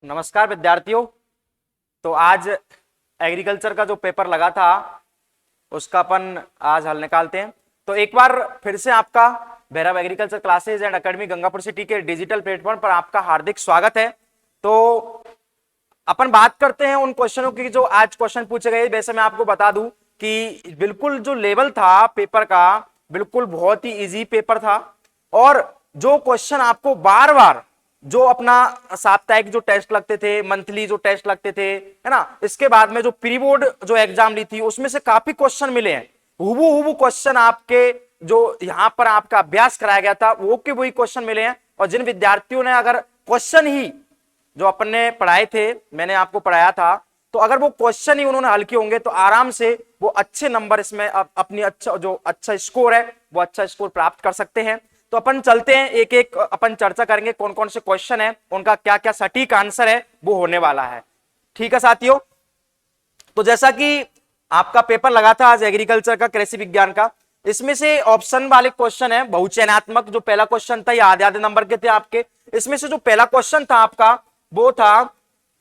नमस्कार विद्यार्थियों। तो आज एग्रीकल्चर का जो पेपर लगा था उसका अपन आज हल निकालते हैं। तो एक बार फिर से आपका Bhairav agriculture classes and academy Gangapur city के डिजिटल प्लेटफॉर्म पर आपका हार्दिक स्वागत है। तो अपन बात करते हैं उन क्वेश्चनों की जो आज क्वेश्चन पूछे गए। वैसे मैं आपको बता दूं कि बिल्कुल जो लेवल था पेपर का बिल्कुल बहुत ही इजी पेपर था, और जो क्वेश्चन आपको बार बार जो अपना साप्ताहिक जो टेस्ट लगते थे, मंथली जो टेस्ट लगते थे, है ना, इसके बाद में जो प्री बोर्ड जो एग्जाम ली थी उसमें से काफी क्वेश्चन मिले हैं। हुबहू क्वेश्चन आपके जो यहां पर आपका अभ्यास कराया गया था वो के वही क्वेश्चन मिले हैं। और जिन विद्यार्थियों ने अगर क्वेश्चन ही जो अपन ने पढ़ाए थे, मैंने आपको पढ़ाया था, तो अगर वो क्वेश्चन ही उन्होंने हल किए होंगे तो आराम से वो अच्छे नंबर इसमें अपनी अच्छा स्कोर है वो अच्छा स्कोर प्राप्त कर सकते हैं। तो अपन चलते हैं, एक एक अपन चर्चा करेंगे कौन कौन से क्वेश्चन है, उनका क्या क्या सटीक आंसर है वो होने वाला है। ठीक है साथियों। तो जैसा कि आपका पेपर लगा था आज एग्रीकल्चर का, कृषि विज्ञान का, इसमें से ऑप्शन वाले क्वेश्चन है बहुचयनात्मक। जो पहला क्वेश्चन था ये आधे आधे नंबर के थे आपके। इसमें से जो पहला क्वेश्चन था आपका वो था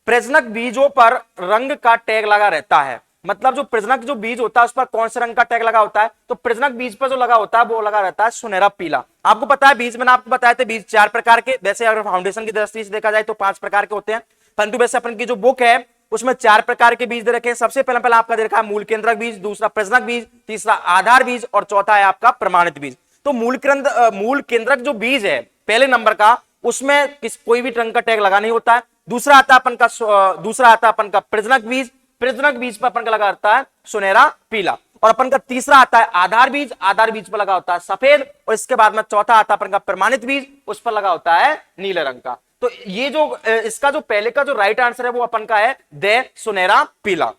प्रजनक बीजों पर रंग का टैग लगा रहता है। मतलब जो प्रजनक जो बीज होता है उस पर कौन से रंग का टैग लगा होता है? तो प्रजनक बीज पर जो लगा होता है वो लगा रहता है सुनहरा पीला। आपको पता है बीज, मैंने आपको बताया था बीज 4 प्रकार के, वैसे अगर फाउंडेशन की दृष्टि से देखा जाए तो 5 प्रकार के होते हैं, परंतु वैसे अपन की जो बुक है उसमें 4 प्रकार के बीज दे रखे हैं। सबसे पहला आपका दे रखा है मूल केंद्रक बीज, दूसरा प्रजनक बीज, तीसरा आधार बीज और चौथा है आपका प्रमाणित बीज। तो मूल केंद्रक जो बीज है पहले नंबर का, उसमें कोई भी रंग का टैग लगा नहीं होता है। दूसरा आता है अपन का प्रजनक बीज, प्रजनक बीज पर अपन का लगा रहता है सुनहरा पीला। और अपन का तीसरा आता है आधार बीज, आधार बीज पर लगा होता है सफेद। और इसके बाद में चौथा आता है अपन का प्रमाणित बीज, उस पर लगा होता है नीले रंग का। तो ये जो इसका जो पहले का जो राइट आंसर है वो अपन का है दे सुनहरा पीला।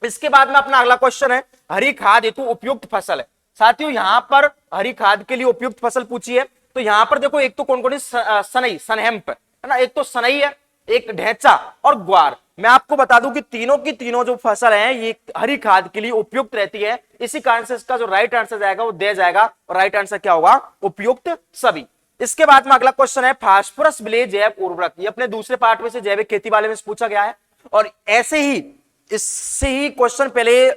इसके बाद में अपना अगला क्वेश्चन है हरी खाद हेतु उपयुक्त फसल है। साथियों यहां पर हरी खाद के लिए उपयुक्त फसल पूछी है। तो यहां पर देखो एक तो कौन कौन सनई, सनहेम्प है ना, एक तो सनई है, एक ढैंचा और ग्वार। मैं आपको बता दूं कि तीनों की तीनों जो फसल हैं ये हरी खाद के लिए उपयुक्त रहती है। इसी कारण से इसका जो राइट आंसर जाएगा वो दे जाएगा, और राइट आंसर क्या होगा? उपयुक्त सभी। इसके बाद में अगला क्वेश्चन है फास्फोरस विलेय जैव उर्वरक। ये अपने दूसरे पार्ट में से जैविक खेती वाले में से पूछा गया है, और ऐसे ही इससे ही क्वेश्चन पहले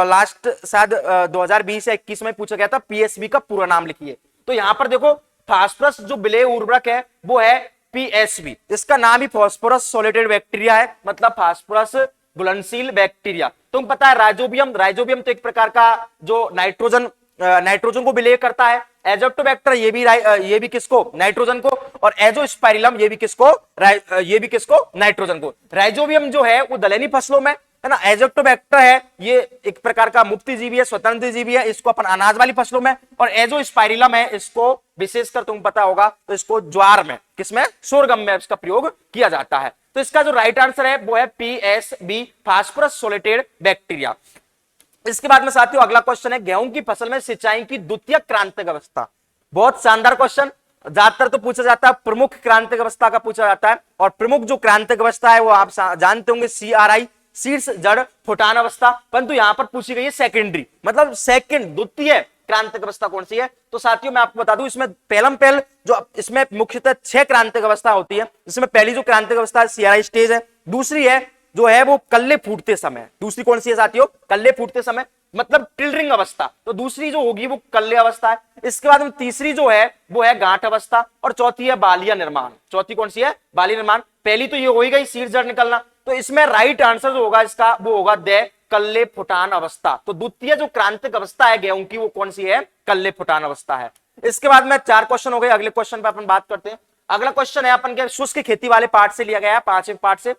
लास्ट शायद 2020 या 21 में पूछा गया था, पीएसबी का पूरा नाम लिखिए। तो यहां पर देखो फास्फोरस जो विलेय उर्वरक है वो है पीएसबी। इसका नाम ही फास्फोरस सोलेटेड बैक्टीरिया है, मतलब फास्फोरस घुलनशील बैक्टीरिया। तुम पता है राइजोबियम, राइजोबियम तो एक प्रकार का जो नाइट्रोजन को विलेय करता है। एजोप्टोबैक्टर ये भी किसको? नाइट्रोजन को। और एजोस्पाइरिलम ये भी किसको? नाइट्रोजन को। राइजोबियम जो है वो दलहनी फसलों में है ना, एजोप्टोबैक्टर है ये एक प्रकार का मुक्ति जीवी है, स्वतंत्र जीवी है, इसको अपन अनाज वाली फसलों में। और एजोस्पाइरिलम है इसको विशेषकर तुम पता होगा तो इसको ज्वार में, किसमें? सोरगम में इसका प्रयोग किया जाता है। तो इसका जो राइट आंसर है वो है पीएसबी, फास्फोरस सोलेटेड बैक्टीरिया। इसके बाद में साथियों अगला क्वेश्चन है गेहूं की फसल में सिंचाई की द्वितीयक क्रांतिक अवस्था। बहुत शानदार क्वेश्चन, ज्यादातर तो पूछा जाता है प्रमुख क्रांतिक अवस्था का पूछा जाता है, और प्रमुख जो क्रांतिक अवस्था है वो आप जानते होंगे CRI, शीर्ष जड़ फुटान अवस्था। परंतु यहां पर पूछी गई है सेकेंडरी, मतलब सेकंड, द्वितीय क्रांतिक अवस्था कौन सी है? तो साथियों मैं आपको बता दूं इसमें पहल जो इसमें मुख्यतः 6 क्रांतिक अवस्था होती है। इसमें पहली जो क्रांतिक अवस्था है CRI स्टेज है, दूसरी है जो है वो कल्ले फूटते समय। दूसरी कौन सी है साथियों? कल्ले फूटते समय, मतलब टिल्डरिंग अवस्था। तो दूसरी जो होगी वो कल्ले अवस्था है। इसके बाद में तीसरी जो है वो है गांठ अवस्था, और चौथी है बालिया निर्माण। चौथी कौन सी है? बालिया निर्माण। पहली तो ये हो ही गई शीर्ष जड़ निकलना। तो इसमें राइट आंसर जो होगा इसका वो होगा दे कल्ले फुटान अवस्था। तो द्वितीय जो क्रांतिक अवस्था है गेहूं की वो कौन सी है? कल्ले फुटान अवस्था है। इसके बाद में 4 क्वेश्चन हो गए। अगले क्वेश्चन पे अपन बात करते हैं। अगला क्वेश्चन है अपन के शुष्क खेती वाले पार्ट से लिया गया है, 5वें पार्ट से।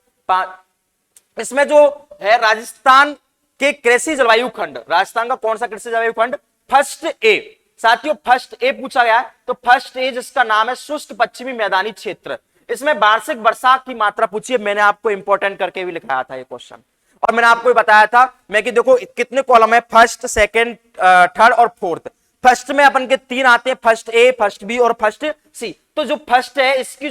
इसमें जो है राजस्थान के कृषि जलवायु खंड, राजस्थान का कौन सा कृषि जलवायु खंड? First A. साथियों फर्स्ट ए पूछा गया है। तो फर्स्ट ए जिसका नाम है शुष्क पश्चिमी मैदानी क्षेत्र। इसमें वार्षिक वर्षा की मात्रा पूछी है। मैंने आपको इंपॉर्टेंट करके भी लिखाया था ये क्वेश्चन, और मैंने आपको बताया था मैं कि देखो कितने कॉलम है, फर्स्ट, सेकंड, थर्ड और फोर्थ। फर्स्ट में अपन के 3 आते हैं, फर्स्ट ए, फर्स्ट बी और फर्स्ट सी। तो जो फर्स्ट है इसकी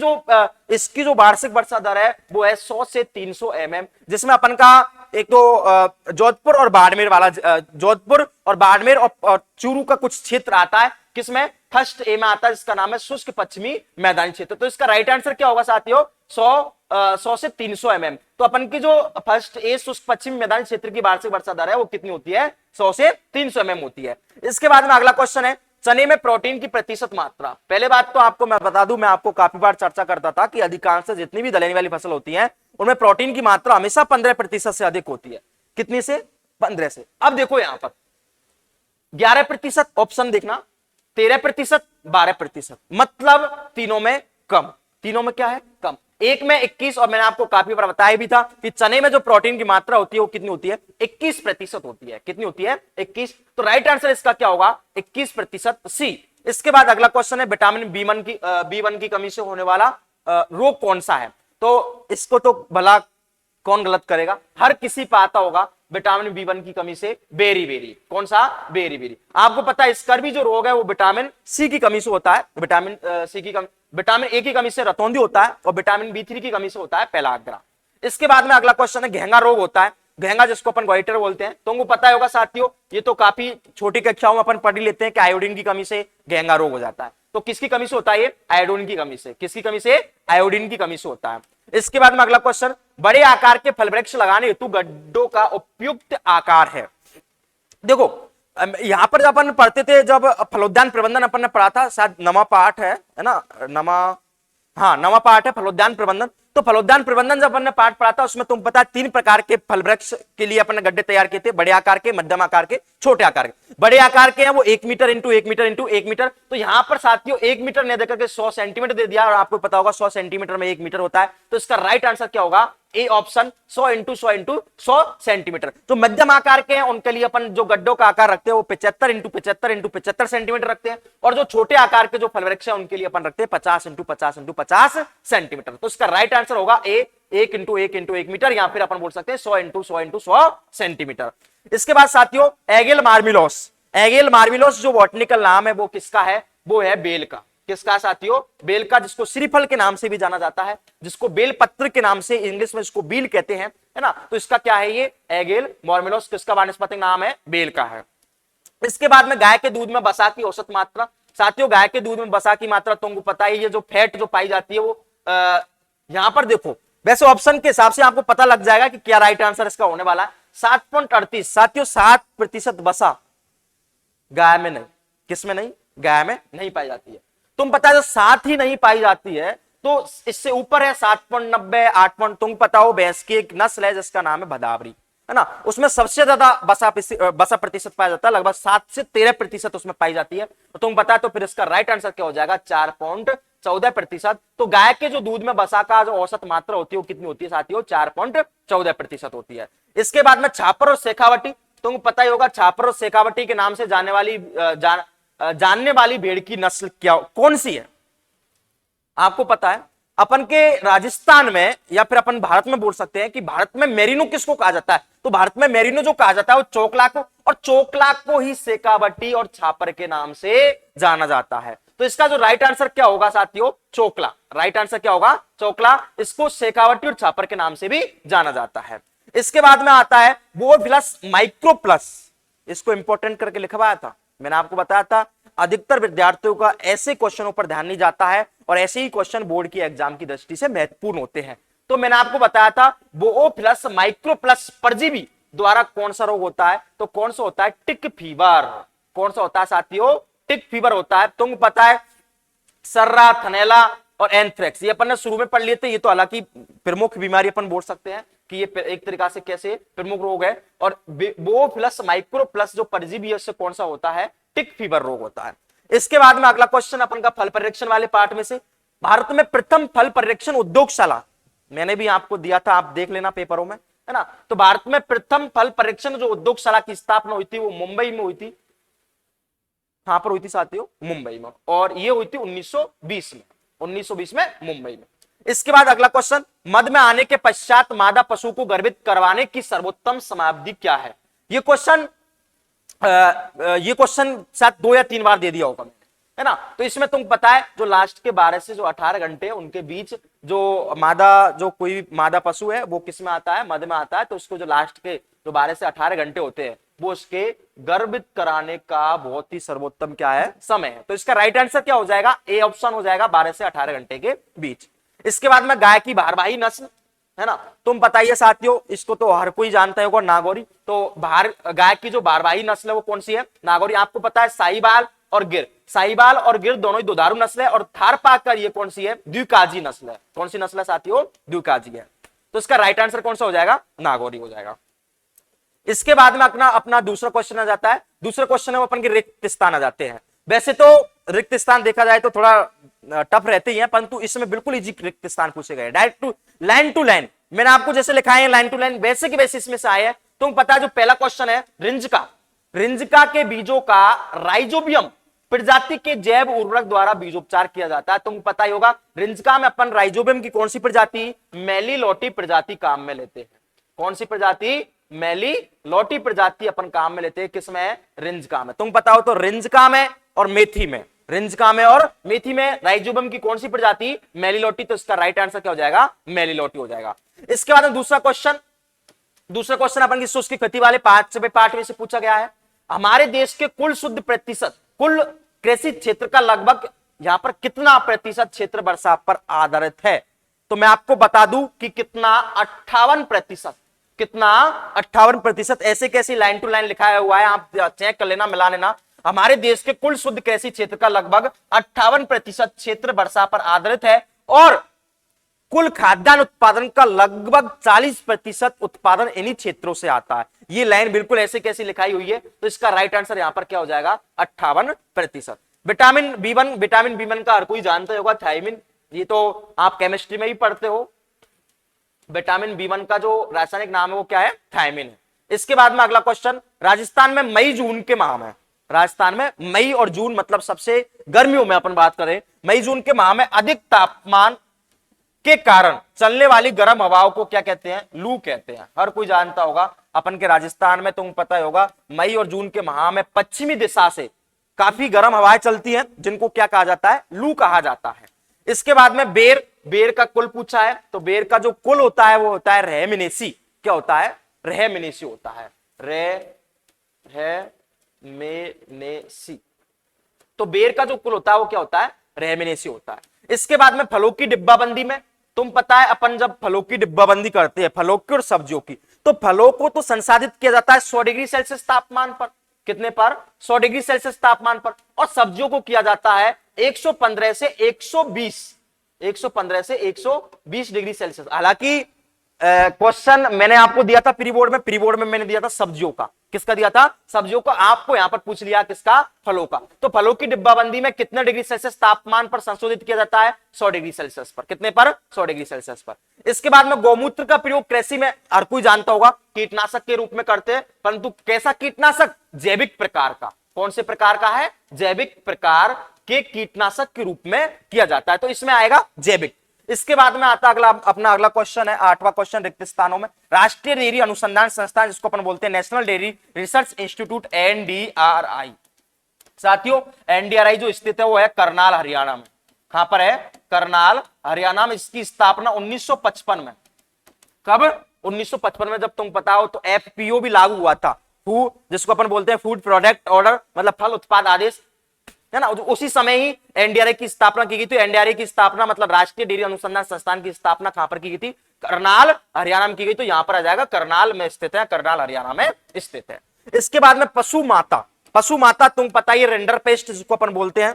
जो वार्षिक वर्षा दर है वो है 100 से 300 mm, जिसमें अपन का एक तो जोधपुर और बाड़मेर वाला, जोधपुर और बाड़मेर और चूरू का कुछ क्षेत्र आता है, किसमें, फर्स्ट ए में आता है, जिसका नाम है शुष्क पश्चिमी मैदानी क्षेत्र। तो इसका राइट आंसर क्या होगा साथियों, 100 से 300 mm। तो अपन की जो फर्स्ट ए शुष्क पश्चिमी मैदानी क्षेत्र की वार्षिक वर्षा दर है वो कितनी होती है, 100 से 300 mm होती है। इसके बाद में अगला क्वेश्चन है, चने में प्रोटीन की प्रतिशत मात्रा। पहले बात तो आपको मैं बता दूं, मैं आपको काफी बार चर्चा करता था कि अधिकांश जितनी भी दलहनी वाली फसल होती है उनमें प्रोटीन की मात्रा हमेशा 15% से अधिक होती है। कितनी से, 15 से। अब देखो यहां पर 11%, ऑप्शन देखना 13%, 12%, मतलब तीनों में कम। तीनों में क्या है, कम। एक में 21, और मैंने आपको काफी बार बताया भी था कि चने में जो प्रोटीन की मात्रा होती है वो कितनी होती है, 21% होती है। कितनी होती है, 21। तो राइट आंसर इसका क्या होगा, 21% सी। इसके बाद अगला क्वेश्चन है, विटामिन बी वन की कमी से होने वाला रोग कौन सा है। तो इसको तो भला कौन गलत करेगा, हर किसी को आता होगा विटामिन बी1 की कमी से बेरी, कौन सा, बेरी। आपको पता है स्कर्वी जो रोग है वो विटामिन सी की कमी से होता है, विटामिन सी की कमी, विटामिन ए की कमी से रतौंधी होता है, और विटामिन बी3 की कमी से होता है पेलाग्रा। इसके बाद में अगला क्वेश्चन है, घेंगा रोग होता है, घेंगा जिसको अपन गोइटर बोलते हैं। तो उनको पता होगा साथियों, ये तो काफी छोटी कक्षाओं में अपन पढ़ लेते हैं कि आयोडीन की कमी से घेंगा रोग हो जाता है। तो किसकी कमी से होता है, आयोडीन की कमी से। किसकी कमी से, आयोडीन की कमी से होता है। इसके बाद में अगला क्वेश्चन, बड़े आकार के फल वृक्ष लगाने हेतु गड्ढों का उपयुक्त आकार है। देखो यहां पर जब अपन पढ़ते थे, जब फलोद्यान प्रबंधन अपन ने पढ़ा था, शायद नमा पाठ है ना, नमा पाठ है फलोद्यान प्रबंधन। तो फलोद्यान प्रबंधन जब अपन ने पाठ पढ़ा था उसमें तुम पता है 3 प्रकार के फल वृक्ष के लिए अपन ने गड्ढे तैयार किए थे, बड़े आकार के, मध्यम आकार के, छोटे आकार के। बड़े आकार के हैं वो 1 metre into 1 metre into 1 metre. तो यहां पर साथियों 1 मीटर ने देकर के 100 सेंटीमीटर दे दिया, और आपको पता होगा 100 सेंटीमीटर में 1 मीटर होता है। तो इसका राइट आंसर क्या होगा, A option, 100 into 100 into 100 centimetre. जो मध्यम आकार के हैं उनके लिए अपन जो गड्ढों का आकार रखते हैं वो 75 इंटू 75 इंटू 75 सेंटीमीटर रखते हैं, और जो छोटे आकार के जो फल वृक्ष है उनके लिए अपन रखते हैं 50 इंटू 50 इंटू 50 सेंटीमीटर। तो इसका राइट आंसर होगा ए, 1 इंटू 1 इंटू 1 मीटर, या फिर अपन बोल सकते हैं 100 इंटू 100 इंटू 100 सेंटीमीटर। इसके बाद साथियों एगेल मार्मिलोस, एगेल मार्मिलोस जो बॉटनिकल नाम है वो किसका है, वो है बेल का। किसका साथियों, बेल का, जिसको श्रीफल के नाम से भी जाना जाता है, जिसको बेल पत्र के नाम से इंग्लिश में इसको बील कहते हैं, है ना। तो इसका क्या है, ये एगेल मार्मिलोस, किसका वानस्पतिक नाम है, बेल का है। इसके बाद में गाय के दूध में वसा की औसत मात्रा। साथियों गाय के दूध में वसा की मात्रा तुमको पता है, ये जो फैट जो पाई जाती है वो यहां पर देखो, वैसे ऑप्शन के हिसाब से आपको पता लग जाएगा कि क्या राइट आंसर इसका होने वाला है। 7.38 साथियों, 7% वसा गाय में नहीं, किसमें नहीं, गाय में नहीं पाई जाती है। तुम पता है जो 7 ही नहीं पाई जाती है, तो इससे ऊपर है 7.90, 8, तुम पता हो भैंस की एक नस्ल है जिसका नाम है भदावरी, है ना, उसमें सबसे ज्यादा बसा प्रतिशत पाया जाता है, लगभग 7 से 13% उसमें पाई जाती है। तो तुम पता है, तो फिर इसका राइट आंसर क्या हो जाएगा, 4.14%। तो गाय के जो दूध में बसा का जो औसत मात्रा होती है वो कितनी होती है साथियों, 4.14% होती है। इसके बाद में छापर और शेखावटी, तुमको पता ही होगा छापर और शेखावटी के नाम से जानने वाली भेड़ की नस्ल क्या, कौन सी है, आपको पता है। अपन के राजस्थान में या फिर अपन भारत में बोल सकते हैं कि भारत में मेरिनो किसको कहा जाता है, तो भारत में मेरिनो जो कहा जाता है वो चोकला को, और चोकला को ही शेखावटी और छापर के नाम से जाना जाता है। तो इसका जो राइट आंसर क्या होगा साथियों, चोकला। राइट आंसर क्या होगा, चोकला। इसको शेखावटी और छापर के नाम से भी जाना जाता है। इसके बाद में आता है बोरोफिलस माइक्रोप्लस, इसको इंपॉर्टेंट करके लिखवाया था, मैंने आपको बताया था अधिकतर विद्यार्थियों का ऐसे क्वेश्चनों पर ध्यान नहीं जाता है, और ऐसे ही क्वेश्चन बोर्ड की एग्जाम की दृष्टि से महत्वपूर्ण होते हैं। तो मैंने आपको बताया था बोरोफिलस माइक्रोप्लस परजीवी द्वारा कौन सा रोग होता है, तो कौन सा होता है, टिक फीवर। कौन सा होता है साथियों, टिक फीवर होता है। तुमको पता है सर्रा, थनैला और एंथ्रेक्स, ये अपन ने शुरू में पढ़ लिए थे, ये तो हालांकि प्रमुख बीमारी अपन बोल सकते हैं कि ये एक तरीका से कैसे प्रमुख रोग है। और बोरोफिलस माइक्रोप्लस जो परजीवी है उससे कौन सा होता है, टिक फीवर रोग होता है। इसके बाद में अगला क्वेश्चन अपन का फल परीक्षण वाले पार्ट में से, भारत में प्रथम फल परीक्षण उद्योगशाला, मैंने भी आपको दिया था, आप देख लेना पेपरों में, है ना। तो भारत में प्रथम फल परीक्षण जो उद्योगशाला की स्थापना हुई थी वो मुंबई में हुई थी, कहां पर हुई थी साथियों, मुंबई में, और ये हुई थी 1920 में, 1920 में मुंबई में। इसके बाद अगला क्वेश्चन, मध में आने के पश्चात मादा पशु को गर्भित करवाने की सर्वोत्तम समावधि क्या है। ये क्वेश्चन शायद 2 या 3 बार दे दिया होगा मैंने, है ना। तो इसमें तुम पता है जो लास्ट के 12 से जो 18 घंटे उनके बीच जो मादा, जो कोई मादा पशु है वो किस में आता है, मध में आता है। तो उसको जो लास्ट के जो 12 से 18 घंटे होते हैं वो उसके गर्भित कराने का बहुत ही सर्वोत्तम क्या है, समय है। तो इसका राइट आंसर क्या हो जाएगा, ए ऑप्शन हो जाएगा, 12 से 18 घंटे के बीच। इसके बाद में गाय की भारवाही नस्ल, है ना, तुम बताइए साथियों, इसको तो हर कोई जानता होगा, नागौरी। तो गाय की जो भारवाही नस्ल है वो कौन सी है, नागौरी। आपको पता है साहिवाल और गिर, साहिवाल और गिर दोनों ही दुधारू नस्ल है। और थारपारकर ये कौन सी है, द्विकाजी नस्ल है। कौन सी नस्ल है साथियों, द्विकाजी है। तो इसका राइट आंसर कौन सा हो जाएगा, नागौरी हो जाएगा। इसके बाद में अपना दूसरा क्वेश्चन आ जाता है। दूसरा क्वेश्चन है वो अपन के रिक्त स्थान आ जाते हैं। वैसे तो रिक्त स्थान देखा जाए तो थोड़ा टफ रहते ही हैं, परंतु इसमें बिल्कुल इजी रिक्त स्थान पूछे गए, डायरेक्ट टू लाइन। मैंने आपको जैसे लिखाए हैं लाइन टू लाइन, वैसे के वैसे इसमें से आए हैं। तुम पता है जो पहला क्वेश्चन है रिंजका के बीजों का राइजोबियम प्रजाति के जैव उर्वरक द्वारा बीजोपचार किया जाता है। तुम पता ही होगा रिंजका में अपन राइजोबियम की कौन सी प्रजाति, मेलिलोटी प्रजाति काम में लेते हैं। कौन सी प्रजाति, मेलिलोटी प्रजाति अपन काम में लेते हैं, किसमें, रिंजका में। तुम पता हो तो रिंजका में और मेथी में, रिंजका में और मेथी में राइजोबियम की कौन सी प्रजाति, मेलिलोटी। तो इसका राइट आंसर क्या हो जाएगा, मेलिलोटी हो जाएगा। इसके बाद दूसरा क्वेश्चन अपन की शुष्क खेती वाले पार्ट में से पूछा गया है। हमारे देश के कुल शुद्ध प्रतिशत, कुल कृषि क्षेत्र का लगभग यहां पर कितना प्रतिशत क्षेत्र वर्षा पर आधारित है। तो मैं आपको बता दूं कि कितना, 58%। कितना, 58%। ऐसे कैसी लाइन टू लाइन लिखा हुआ है, आप चेक कर लेना, मिला लेना। हमारे देश के कुल शुद्ध कृषि क्षेत्र का लगभग 58% क्षेत्र वर्षा पर आधारित है और कुल खाद्यान्न उत्पादन का लगभग 40% उत्पादन इन्हीं क्षेत्रों से आता है। ये लाइन बिल्कुल ऐसे कैसी लिखाई हुई है। तो इसका राइट आंसर यहां पर क्या हो जाएगा, 58%। विटामिन बी वन का हर कोई जानता होगा, थायमिन। ये तो आप केमिस्ट्री में भी पढ़ते हो। विटामिन बी वन का जो रासायनिक नाम है वो क्या है, थायमिन है। इसके बाद में अगला क्वेश्चन, राजस्थान में मई जून के माह में, राजस्थान में मई और जून मतलब सबसे गर्मियों में अपन बात करें, मई जून के माह में अधिक तापमान के कारण चलने वाली गर्म हवाओं को क्या कहते हैं, लू कहते हैं। हर कोई जानता होगा अपन के राजस्थान में, तुम पता होगा मई और जून के माह में पश्चिमी दिशा से काफी गर्म हवाएं चलती हैं, जिनको क्या कहा जाता है, लू कहा जाता है। इसके बाद में बेर का कुल पूछा है। तो बेर का जो कुल होता है वो होता है रेहमिनेसी। क्या होता है, रेहमिनेसी होता है, रेहमिनेसी। तो बेर का जो कुल होता है वो क्या होता है, रेहमिनेसी होता है। इसके बाद में फलों की डिब्बाबंदी में, तुम पता है अपन जब फलों की डिब्बाबंदी करते हैं, फलों की और सब्जियों की, तो फलों को तो संसाधित किया जाता है 100 डिग्री सेल्सियस तापमान पर। कितने पर, 100 डिग्री सेल्सियस तापमान पर। और सब्जियों को किया जाता है 115 से 120 डिग्री सेल्सियस। हालांकि क्वेश्चन मैंने आपको दिया था प्री बोर्ड में मैंने दिया था सब्जियों का। किसका दिया था, सब्जियों का। आपको यहां पर पूछ लिया किसका, फलों का। तो फलों की डिब्बाबंदी में कितने डिग्री सेल्सियस तापमान पर संशोधित किया जाता है, 100 डिग्री सेल्सियस पर। कितने पर, 100 डिग्री सेल्सियस पर। इसके बाद में गौमूत्र का प्रयोग कृषि में हर कोई जानता होगा कीटनाशक के रूप में करते हैं, परंतु कैसा कीटनाशक, जैविक प्रकार का। कौन से प्रकार का है, जैविक प्रकार के कीटनाशक के रूप में किया जाता है। तो इसमें आएगा जैविक। इसके बाद में आता अपना अगला क्वेश्चन है, 8वां क्वेश्चन रिक्त स्थानों में। राष्ट्रीय डेयरी अनुसंधान संस्थान, जिसको अपन बोलते हैं national dairy research institute, NDRI। साथियों NDRI जो स्थित है वो है करनाल, हरियाणा में। कहां पर है, करनाल, हरियाणा में। इसकी स्थापना 1955 में। कब, 1955 में। जब तुम पता हो तो FPO भी लागू हुआ था, जिसको अपन बोलते हैं फूड प्रोडक्ट ऑर्डर, मतलब फल उत्पाद आदेश, है ना। उसी समय ही NDRI की स्थापना की गई थी। NDRI की स्थापना मतलब राष्ट्रीय डेयरी अनुसंधान संस्थान की स्थापना कहां पर की गई थी, करनाल, हरियाणा में की गई। तो यहां पर आ जाएगा करनाल में स्थित है, करनाल हरियाणा में स्थित है। इसके बाद में पशु माता तुम पता ही रेंडर पेस्ट जिसको अपन बोलते हैं,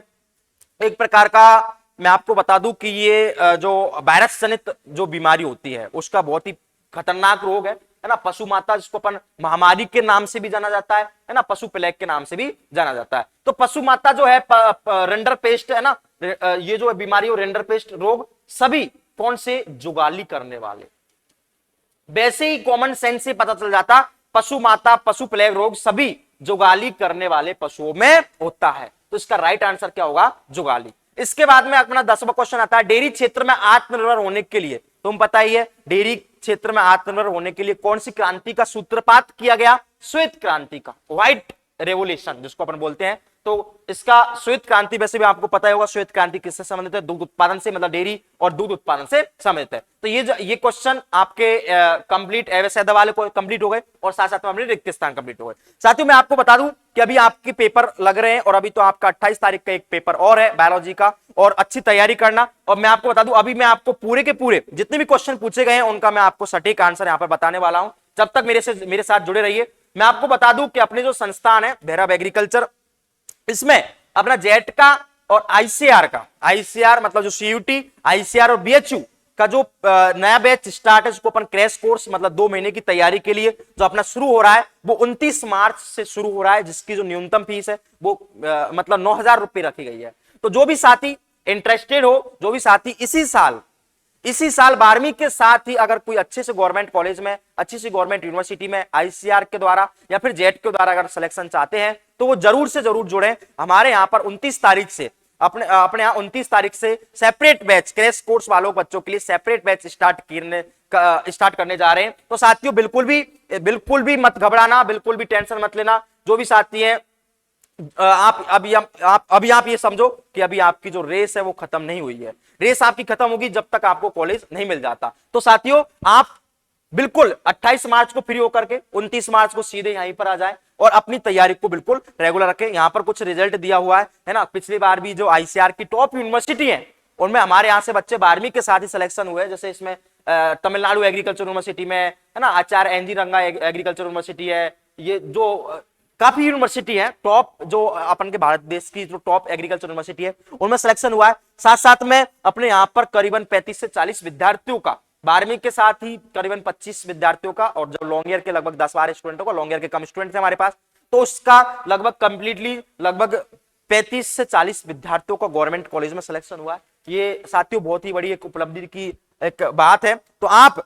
एक प्रकार का, मैं आपको बता दूं कि ये जो वायरस जनित जो बीमारी होती है उसका बहुत ही खतरनाक रोग है ना, पशु माता, जिसको अपन महामारी के नाम से भी जाना जाता है ना, पशु प्लेग के नाम से भी जाना जाता है। तो पशु माता जो है रेंडर पेस्ट है ना, ये जो बीमारी हो रेंडर पेस्ट रोग, सभी कौन से, जुगाली करने वाले। वैसे ही कॉमन सेंस से पता चल जाता, पशु माता, पशु प्लेग रोग सभी जुगाली करने वाले पशुओं में होता है। तो इसका राइट आंसर क्या होगा, जुगाली। इसके बाद में अपना 10वां क्वेश्चन आता है, डेयरी क्षेत्र में आत्मनिर्भर होने के लिए, तुम पता ही है डेयरी क्षेत्र में आत्मनिर्भर होने के लिए कौन सी क्रांति का सूत्रपात किया गया, श्वेत क्रांति का, व्हाइट रेवोल्यूशन जिसको अपन बोलते हैं, तो इसका श्वेत क्रांति, वैसे भी आपको पता ही होगा श्वेत क्रांति किससे संबंधित है, दूध उत्पादन से, मतलब डेयरी और दूध उत्पादन से संबंधित है। तो ये क्वेश्चन आपके कंप्लीट एवं वाले को कंप्लीट हो गए और साथ साथ में रिक्त स्थान कंप्लीट हो गए। साथियों मैं आपको बता दूं कि अभी आपके पेपर लग रहे हैं और अभी तो आपका 28 तारीख का एक पेपर और है बायोलॉजी का, और अच्छी तैयारी करना। और मैं आपको बता दूं अभी मैं आपको पूरे के पूरे जितने भी क्वेश्चन पूछे गए हैं उनका मैं आपको सटीक आंसर यहां पर बताने वाला हूं। जब तक मेरे साथ जुड़े रहिए। मैं आपको बता दूं कि अपने जो संस्थान है भैरव एग्रीकल्चर, इसमें अपना जेट का और आईसीआर का, आईसीआर मतलब जो सीयूटी, आईसीआर और बीएचयू का जो नया बैच स्टार्ट है, उसको अपन क्रैश कोर्स मतलब 2 महीने की तैयारी के लिए जो अपना शुरू हो रहा है वो 29 मार्च से शुरू हो रहा है, जिसकी जो न्यूनतम फीस है वो मतलब 9,000 रुपए रखी गई है। तो जो भी साथी इंटरेस्टेड हो, जो भी साथी इसी साल 12वीं के साथ ही अगर कोई अच्छे से गवर्नमेंट कॉलेज में, अच्छी सी गवर्नमेंट यूनिवर्सिटी में आईसीआर के द्वारा या फिर जेट के द्वारा अगर सिलेक्शन चाहते हैं तो वो जरूर से जरूर जुड़े हमारे यहाँ पर। 29 तारीख से अपने यहाँ 29 तारीख से सेपरेट बैच क्रैश कोर्स वालों बच्चों के लिए सेपरेट बैच स्टार्ट करने जा रहे हैं। तो साथियों बिल्कुल भी मत घबराना, बिल्कुल भी टेंशन मत लेना। जो भी साथी हैं आप अभी ये समझो कि अभी आपकी जो रेस है वो खत्म नहीं हुई है। रेस आपकी खत्म होगी जब तक आपको कॉलेज नहीं मिल जाता। तो साथियों आप बिल्कुल 28 मार्च को फ्री होकर के 29 मार्च को सीधे यहीं पर आ जाए और अपनी तैयारी को बिल्कुल रेगुलर रखें। यहां पर कुछ रिजल्ट दिया हुआ है ना। पिछली बार भी जो आईसीआर की टॉप यूनिवर्सिटी है उनमें हमारे यहां से बच्चे 12वीं के साथ ही सिलेक्शन हुए। जैसे इसमें तमिलनाडु एग्रीकल्चर यूनिवर्सिटी में है ना, आचार्य एनजी रंगा एग्रीकल्चर यूनिवर्सिटी है, ये जो काफी यूनिवर्सिटी है टॉप, जो अपन के भारत देश की जो टॉप एग्रीकल्चर यूनिवर्सिटी है उनमें सिलेक्शन हुआ है। साथ साथ में अपने यहां पर करीबन 35 से 40 विद्यार्थियों का 12वीं के साथ ही करीबन 25 विद्यार्थियों का, और जो लॉन्ग ईयर के लगभग 10-12 स्टूडेंटों का, लॉन्ग ईयर के कम स्टूडेंट थे हमारे पास, तो उसका लगभग कंप्लीटली लगभग 35 से 40 विद्यार्थियों का गवर्नमेंट कॉलेज में सिलेक्शन हुआ है। ये साथियों बहुत ही बड़ी एक उपलब्धि की एक बात है। तो आप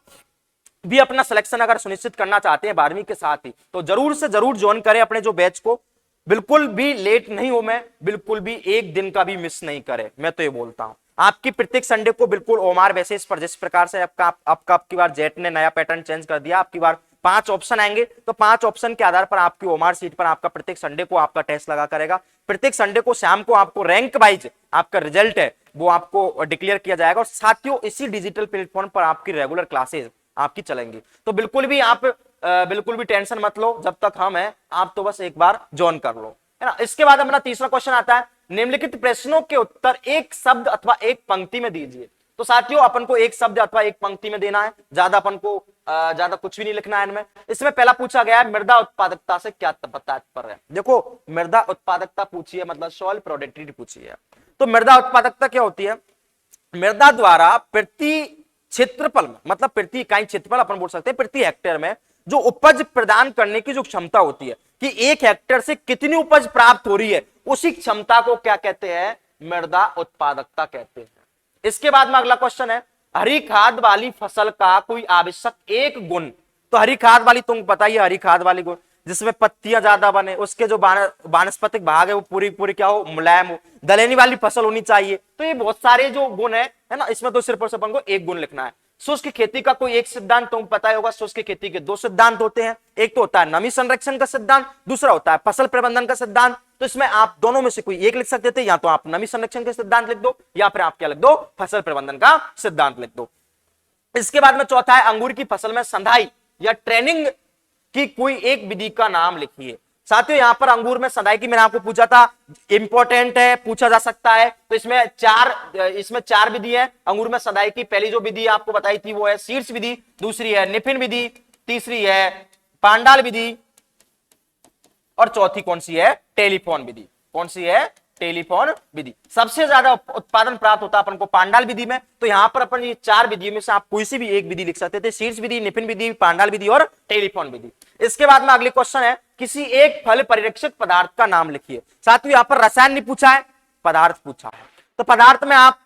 भी अपना सिलेक्शन अगर सुनिश्चित करना चाहते हैं 12वीं के साथ ही तो जरूर से जरूर ज्वाइन करें अपने जो बैच को। बिल्कुल भी लेट नहीं हो, मैं बिल्कुल भी एक दिन का भी मिस नहीं करे। मैं तो ये बोलता हूं आपकी प्रत्येक संडे को बिल्कुल ओमार बेसिस पर, जिस प्रकार से आपकी बार जेट ने नया पैटर्न चेंज कर दिया, आपकी बार 5 ऑप्शन आएंगे तो 5 ऑप्शन के आधार पर आपकी ओमार सीट पर आपका प्रत्येक संडे को आपका टेस्ट लगा करेगा। प्रत्येक संडे को शाम को आपको रैंक वाइज आपका रिजल्ट है वो आपको डिक्लेयर किया जाएगा। और साथियों इसी डिजिटल प्लेटफॉर्म पर आपकी रेगुलर क्लासेज आपकी चलेंगी। तो बिल्कुल भी टेंशन मत लो, जब तक हम हैं आप तो बस एक बार ज्वाइन कर लो, है ना। इसके बाद अपना तीसरा क्वेश्चन आता है, निम्नलिखित प्रश्नों के उत्तर एक शब्द अथवा एक पंक्ति में दीजिए। तो साथियों अपन को एक शब्द अथवा एक पंक्ति में देना है, ज्यादा अपन को ज्यादा कुछ भी नहीं लिखना है इनमें। इसमें पहला पूछा गया है मृदा उत्पादकता से क्या तात्पर्य है। देखो मृदा उत्पादकता पूछी है मतलब सॉइल प्रोडक्टिविटी पूछी है। तो मृदा उत्पादकता क्या होती है? मृदा द्वारा प्रति क्षेत्रफल में, मतलब प्रति इकाई क्षेत्रफल अपन बोल सकते हैं, प्रति हेक्टेयर में जो उपज प्रदान करने की जो क्षमता होती है कि 1 हेक्टेयर से कितनी उपज प्राप्त हो रही है, उसी क्षमता को क्या कहते हैं? मृदा उत्पादकता कहते हैं। इसके बाद में अगला क्वेश्चन है, हरी खाद वाली फसल का कोई आवश्यक एक गुण। तो हरी खाद वाली तुम बताइए, हरी खाद वाली गुण जिसमें पत्तियां ज्यादा बने, उसके जो वानस्पतिक भाग है वो पूरी क्या हो? मुलायम हो, दलहनी वाली फसल होनी चाहिए। तो ये बहुत सारे जो गुण है ना, इसमें तो सिर्फ और सिर्फ अपन को एक गुण लिखना है। शुष्क खेती का कोई एक सिद्धांत तुम पता ही होगा। शुष्क खेती के 2 सिद्धांत होते हैं, एक तो होता है नमी संरक्षण का सिद्धांत, दूसरा होता है फसल प्रबंधन का सिद्धांत। तो इसमें आप दोनों में से कोई एक लिख सकते थे, या तो आप नमी संरक्षण का सिद्धांत लिख दो या फिर आप क्या लिख दो? फसल प्रबंधन का सिद्धांत लिख दो। इसके बाद में चौथा है, अंगूर की फसल में संधाई या ट्रेनिंग की कोई एक विधि का नाम लिखिए। साथियों यहां पर अंगूर में संधाई की मैंने आपको पूछा था, इंपॉर्टेंट है, पूछा जा सकता है। तो इसमें चार विधि है अंगूर में संधाई की। पहली जो विधि आपको बताई थी वो है शीर्ष विधि, दूसरी है निफिन विधि, तीसरी है पांडाल विधि, और चौथी कौन सी है? टेलीफोन विधि। कौन सी है? टेलीफोन विधि। सबसे ज्यादा उत्पादन प्राप्त होता है अपन को पांडाल विधि में। तो यहां पर अपन ये 4 विधियों में से आप कोई सी भी एक विधि लिख सकते थे, शीर्ष विधि, निफिन विधि, पांडाल विधि और टेलीफोन विधि। इसके बाद में अगले क्वेश्चन है, किसी एक फल परिरक्षक पदार्थ का नाम लिखिए। साथियों यहां पर रसायन नहीं पूछा है, पदार्थ पूछा है। तो पदार्थ में आप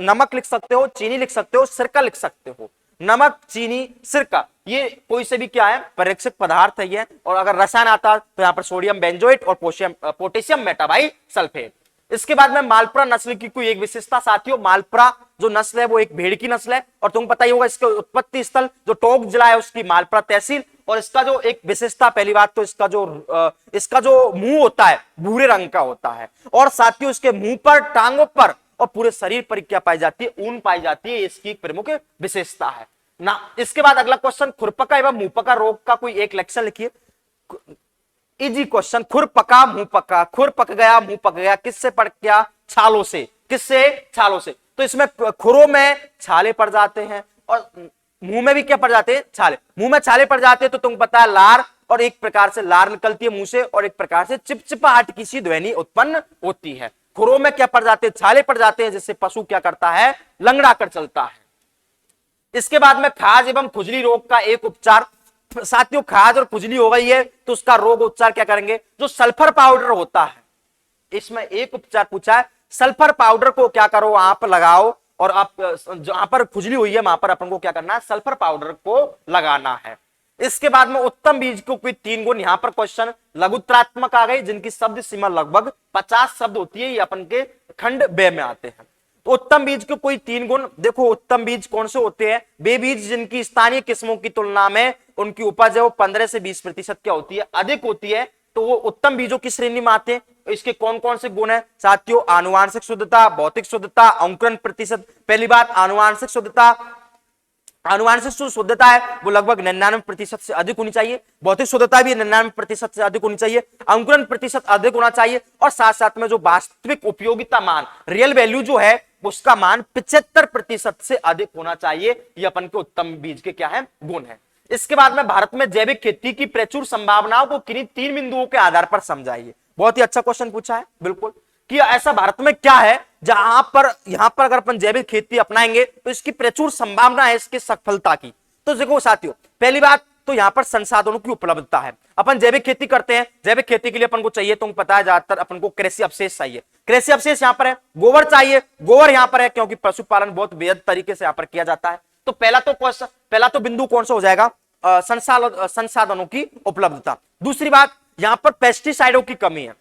नमक लिख सकते हो, चीनी लिख सकते हो, सिरका लिख सकते हो। नमक, चीनी, सिरका ये कोई से भी क्या है? परिरक्षक पदार्थ है ये। और अगर रसायन आता तो यहाँ पर सोडियम बेंजोएट और पोटेशियम मेटाबाइसल्फेट। इसके बाद में मालपुरा नस्ल की कोई एक विशेषता। साथियों मालपुरा जो नस्ल है वो एक भेड़ की नस्ल है, और तुमको पता ही होगा इसके उत्पत्ति स्थल जो टोंक जिला है उसकी मालपुरा तहसील, और इसका जो एक विशेषता, पहली बात तो इसका जो मुंह होता है भूरे रंग का होता है, और साथियों इसके मुंह पर, टांगों पर और पूरे शरीर पर क्या पाई जाती है, ऊन पाई जाती है। इसकी एक प्रमुख विशेषता है ना। इसके बाद अगला क्वेश्चन, खुरपका एवं मुंहपका रोग का कोई एक लक्षण लिखिए। इजी क्वेश्चन, खुर पका मुंह पका, खुर पक गया मुंह पक गया, किससे पड़ गया, छालों से। किससे, छालों से। तो इसमें खुरों में छाले पड़ जाते हैं और मुंह में भी क्या पड़ जाते हैं, छाले। मुंह में छाले पड़ जाते हैं तो तुमको पता है लार, और एक प्रकार से लार निकलती है मुंह से, और एक प्रकार से चिपचिपाहट की सी ध्वनि उत्पन्न होती है। खुरों में क्या पड़ जाते हैं, छाले पड़ जाते हैं, जिससे पशु क्या करता है, लंगड़ा कर चलता है। इसके बाद में खाज एवं खुजली रोग का एक उपचार। साथियों खाज और खुजली हो गई है तो उसका रोग उपचार क्या करेंगे, जो सल्फर पाउडर होता है, इसमें एक उपचार पूछा है, सल्फर पाउडर को क्या करो आप लगाओ, और आप जहां पर खुजली हुई है वहां पर अपन को क्या करना है, सल्फर पाउडर को लगाना है। इसके बाद में उत्तम बीज को कोई 3 गुण, यहां पर क्वेश्चन लघुत्रात्मक आ गई, जिनकी शब्द सीमा लगभग 50 शब्द होती है, ये अपन के खंड बे में आते हैं। तो उत्तम बीज के कोई 3 गुण देखो। उत्तम बीज कौन से होते हैं, वे बीज जिनकी स्थानीय किस्मों की तुलना में उनकी उपज है वो 15 से 20% क्या होती है, अधिक होती है, तो वो उत्तम बीजों की श्रेणी में आते हैं। इसके कौन कौन से गुण है साथियों, आनुवांशिक शुद्धता, भौतिक शुद्धता, अंकुरण प्रतिशत। पहली बात आनुवांशिक शुद्धता, आनुवांशिक जो शुद्धता है वो लगभग 99% से अधिक होनी चाहिए, भौतिक शुद्धता भी 99% से अधिक होनी चाहिए, अंकुरण प्रतिशत अधिक होना चाहिए, और साथ साथ में जो वास्तविक उपयोगिता मान, रियल वैल्यू जो है उसका मान 75% से अधिक होना चाहिए। ये अपन के उत्तम बीज के क्या है, गुण है। इसके बाद में भारत में जैविक खेती की प्रचुर संभावनाओं को किन्हीं 3 बिंदुओं के आधार पर समझाइए। बहुत ही अच्छा क्वेश्चन पूछा है, बिल्कुल, कि ऐसा भारत में क्या है जहां पर, यहां पर अगर अपन जैविक खेती अपनाएंगे तो इसकी प्रचुर संभावना है इसकी सफलता की। तो देखो साथियों, पहली बात तो यहां पर संसाधनों की उपलब्धता है। अपन जैविक खेती करते हैं, जैविक खेती के लिए अपन को चाहिए, तुमको पता है ज्यादातर अपन को कृषि अवशेष चाहिए। कृषि अवशेष यहां पर है, गोबर चाहिए, गोबर यहां पर है क्योंकि पशुपालन बहुत बेहद तरीके से यहां पर किया जाता है। तो पहला तो बिंदु कौन सा हो जाएगा, संसाधनों की उपलब्धता। दूसरी बात, यहां पर पेस्टिसाइडों की कमी है,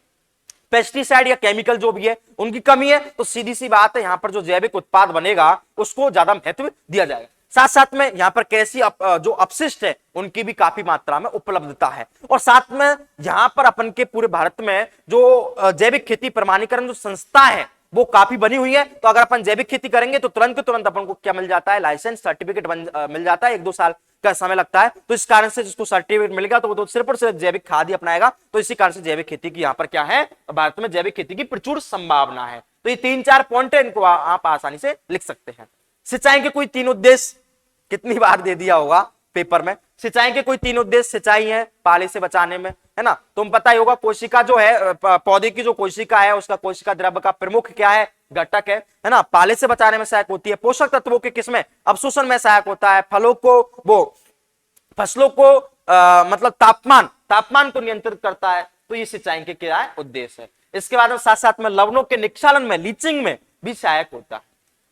पेस्टिसाइड या केमिकल जो भी है उनकी कमी है, तो सीधी सी बात है यहां पर जो जैविक उत्पाद बनेगा उसको ज्यादा महत्व दिया जाएगा। साथ साथ में यहां पर कृषि जो अपशिष्ट है उनकी भी काफी मात्रा में उपलब्धता है, और साथ में यहां पर अपन के पूरे भारत में जो जैविक खेती प्रमाणीकरण जो संस्था है वो काफी बनी हुई है। तो अगर अपन जैविक खेती करेंगे तो तुरंत अपन को क्या मिल जाता है, लाइसेंस सर्टिफिकेट मिल जाता है, 1-2 साल का समय लगता है। तो इस कारण से जिसको सर्टिफिकेट मिलेगा तो वो तो सिर्फ और सिर्फ जैविक खाद ही अपनाएगा। तो इसी कारण से जैविक खेती की यहाँ पर क्या है, भारत में जैविक खेती की प्रचुर संभावना है। तो ये 3-4 पॉइंट है, इनको आप आसानी से लिख सकते हैं। सिंचाई के कोई 3 उद्देश्य, कितनी बार दे दिया होगा पेपर में, सिंचाई के कोई 3 उद्देश्य सिंचाई है पाले से बचाने में, है ना। तुम पता ही होगा कोशिका जो है, पौधे की जो कोशिका है उसका कोशिका द्रव्य का प्रमुख क्या है, घटक है ना। पाले से बचाने में सहायक होती है, पोषक तत्वों के किसमें, अवशोषण में सहायक होता है, फसलों को मतलब तापमान को नियंत्रित करता है। तो ये सिंचाई के क्या है, उद्देश्य है। इसके बाद में साथ साथ में लवणों के निक्षालन में, लीचिंग में भी सहायक होता है।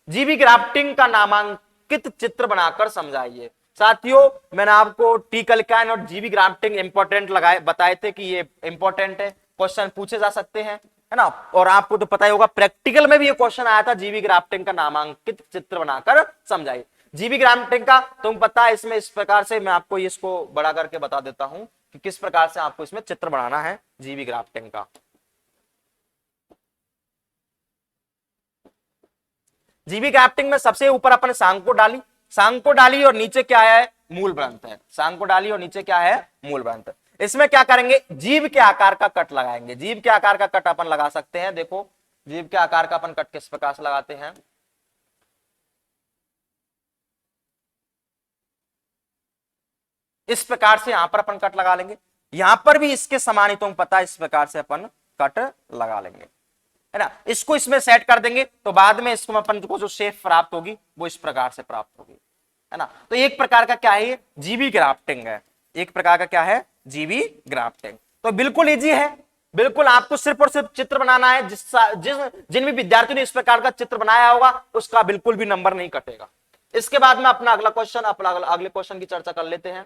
जीवी ग्राफ्टिंग का नामांकित चित्र बनाकर समझाइए। साथियों मैंने आपको टी कलिकान और जीवी ग्राफ्टिंग इंपॉर्टेंट बताए थे कि ये इंपॉर्टेंट है, क्वेश्चन पूछे जा सकते हैं, है ना। और आपको तो पता ही होगा प्रैक्टिकल में भी ये क्वेश्चन आया था, जीवी ग्राफ्टिंग का नामांकित चित्र बनाकर समझाइए। जीवी ग्राफ्टिंग का तुम पता है, इसमें इस प्रकार से मैं आपको इसको बड़ा करके बता देता हूं कि किस प्रकार से आपको इसमें चित्र बनाना है जीवी ग्राफ्टिंग का। जीवी ग्राफ्टिंग में सबसे ऊपर अपन सांग को डाली और नीचे क्या है, मूल ग्रंथ है। सांग को डाली और नीचे क्या है, मूल ग्रंथ। इसमें क्या करेंगे, जीव के आकार का कट लगाएंगे। जीव के आकार का कट अपन लगा सकते हैं। देखो जीव के आकार का अपन कट किस प्रकार से लगाते हैं, इस प्रकार से यहां पर अपन कट लगा लेंगे। यहां पर भी इसके समान ही तुमको पता है, इस प्रकार से अपन कट लगा लेंगे, है ना। इसको इसमें सेट कर देंगे तो बाद में इसको अपन को जो शेप प्राप्त होगी वो इस प्रकार से प्राप्त होगी, है ना। तो एक प्रकार का क्या है, ये जीवी ग्राफ्टिंग है। एक प्रकार का क्या है, जीवी ग्राफ्टिंग। तो बिल्कुल इजी है, बिल्कुल आपको सिर्फ और सिर्फ चित्र बनाना है। जिन भी विद्यार्थियों ने इस प्रकार का चित्र बनाया होगा उसका बिल्कुल भी नंबर नहीं कटेगा। इसके बाद में अपना अगला क्वेश्चन, अगले क्वेश्चन की चर्चा कर लेते हैं।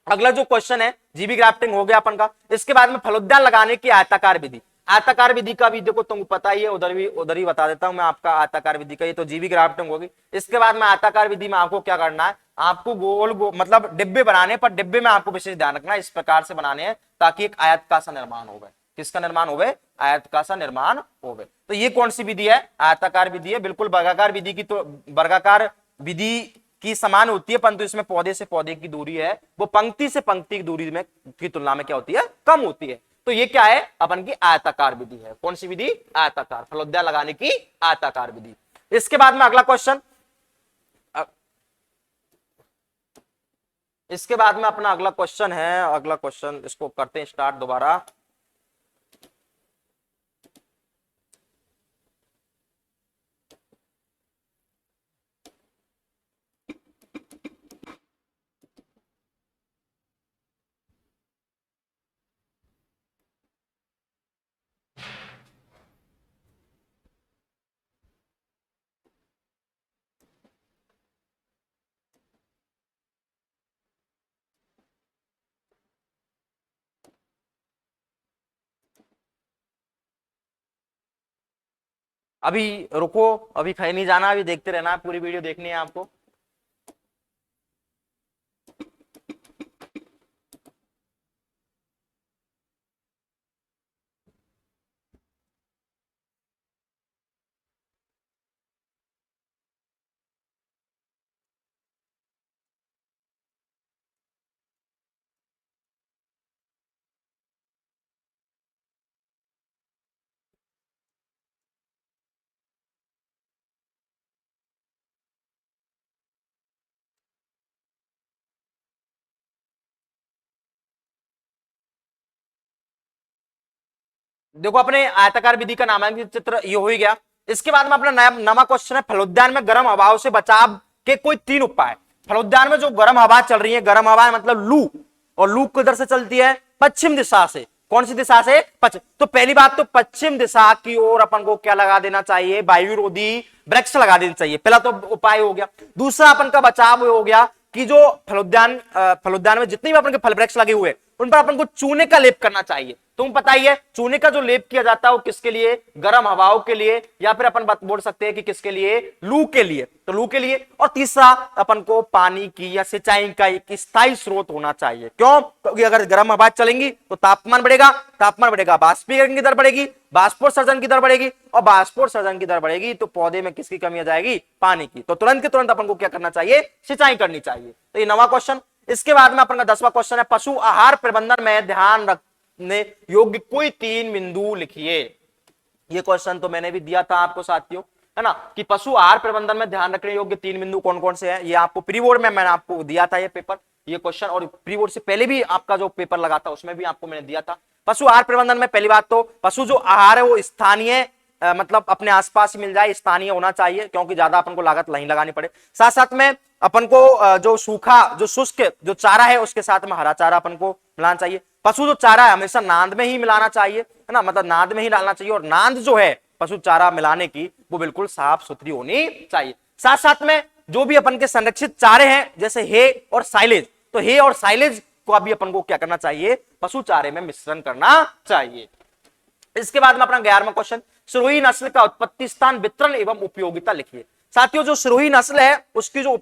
अगला जो क्वेश्चन है, जीवी ग्राफ्टिंग हो गया अपन का। इसके बाद में फलोद्यान लगाने की आयताकार विधि। आयताकार विधि का भी देखो तुमको पता ही है, उधर ही बता देता हूं मैं आपका आयताकार विधि का, ये तो जीवी ग्राफ्टिंग होगी। इसके बाद में आयताकार विधि में आपको क्या करना है, आपको गोल मतलब डिब्बे बनाने पर डिब्बे में आपको विशेष ध्यान रखना है, इस प्रकार से बनाने हैं ताकि एक आयत का सा निर्माण होवे। किसका निर्माण होवे? आयत का सा निर्माण होवे। तो ये कौन सी विधि है? आयताकार विधि है। बिल्कुल वर्गाकार विधि की, तो वर्गाकार विधि की समान होती है, परंतु इसमें पौधे से पौधे की दूरी है वो पंक्ति से पंक्ति की दूरी में की तुलना में क्या होती है? कम होती है। तो ये क्या है? अपन की आयताकार विधि है। कौन सी विधि? आयताकार, फलोद्यान लगाने की आयताकार विधि। इसके बाद में अगला क्वेश्चन, इसके बाद में अपना अगला क्वेश्चन है, अगला क्वेश्चन इसको करते हैं स्टार्ट दोबारा। अभी रुको, अभी कहीं नहीं जाना, अभी देखते रहना, पूरी वीडियो देखनी है आपको। देखो अपने आयताकार विधि का नामांकित चित्र ये हो ही गया। इसके बाद में अपना नवा क्वेश्चन है, फलोद्यान में गर्म हवाओं से बचाव के कोई 3 उपाय। फलोद्यान में जो गर्म हवा चल रही है, गर्म हवा मतलब लू, और लू किधर से चलती है? पश्चिम दिशा से। कौन सी दिशा से? पश्चिम। तो पहली बात तो पश्चिम दिशा की ओर अपन को क्या लगा देना चाहिए? वायुरोधी वृक्ष लगा देना चाहिए, पहला तो उपाय हो गया। दूसरा अपन का बचाव हो गया कि जो फलोद्यान में जितने भी अपन के फल वृक्ष लगे हुए उन पर अपन को चूने का लेप करना चाहिए। तुम पता ही है चूने का जो लेप किया जाता है वो किसके लिए? गर्म हवाओं के लिए, या फिर अपन बोल सकते हैं कि किसके लिए? लू के लिए। तो लू के लिए। और तीसरा अपन को पानी की या सिंचाई का एक स्थायी स्रोत होना चाहिए। क्यों? क्योंकि अगर गर्म हवा चलेंगी तो तापमान बढ़ेगा, तापमान बढ़ेगा, वाष्पीकरण की दर बढ़ेगी, वाष्पोत्सर्जन की दर बढ़ेगी, और वाष्पोत्सर्जन की दर बढ़ेगी तो पौधे में किसकी कमी आ जाएगी? पानी की। तो तुरंत के तुरंत अपन को क्या करना चाहिए? सिंचाई करनी चाहिए। तो ये नवा क्वेश्चन। इसके बाद में अपन का 10वां क्वेश्चन है, पशु आहार प्रबंधन में ध्यान रखने योग्य कोई 3 बिंदु लिखिए। ये क्वेश्चन तो मैंने भी दिया था आपको साथियों, है ना, कि पशु आहार प्रबंधन में ध्यान रखने योग्य 3 बिंदु कौन कौन से हैं। ये आपको प्री बोर्ड में मैंने आपको दिया था ये पेपर, ये क्वेश्चन, और प्री बोर्ड से पहले भी आपका जो पेपर लगा था उसमें भी आपको मैंने दिया था। पशु आहार प्रबंधन में पहली बात तो पशु जो आहार है वो स्थानीय मतलब अपने आसपास ही मिल जाए, स्थानीय होना चाहिए, क्योंकि ज्यादा अपन को लागत नहीं लगानी पड़े। साथ साथ में अपन को जो सूखा जो शुष्क जो चारा है उसके साथ में हरा चारा अपन को मिलाना चाहिए। पशु जो चारा है हमेशा नांद में ही मिलाना चाहिए, है ना, मतलब नांद में ही डालना चाहिए, और नांद जो है पशु चारा मिलाने की वो बिल्कुल साफ सुथरी होनी चाहिए। साथ साथ में जो भी अपन के संरक्षित चारे हैं जैसे हे और साइलेज, तो हे और साइलेज को अभी अपन को क्या करना चाहिए? पशु चारे में मिश्रण करना चाहिए। इसके बाद में अपना 11वां क्वेश्चन, सिरोही नस्ल का उत्पत्ति स्थान, वितरण एवं उपयोगिता लिखिए। साथियों जो सिरोही नस्ल है उसकी जो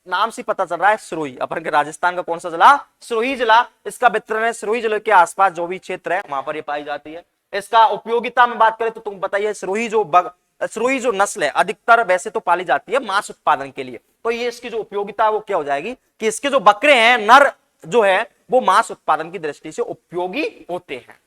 नाम से पता चल रहा है सिरोही, अपन के राजस्थान का कौन सा जिला? सिरोही जिला। इसका वितरण है सिरोही जिले के आसपास जो भी क्षेत्र है वहां पर ये पाई जाती है। इसका उपयोगिता में बात करें तो तुम बताइए, सिरोही जो नस्ल है अधिकतर वैसे तो पाली जाती है मांस उत्पादन के लिए, तो ये इसकी जो उपयोगिता है वो क्या हो जाएगी कि इसके जो बकरे हैं नर जो है वो मांस उत्पादन की दृष्टि से उपयोगी होते हैं।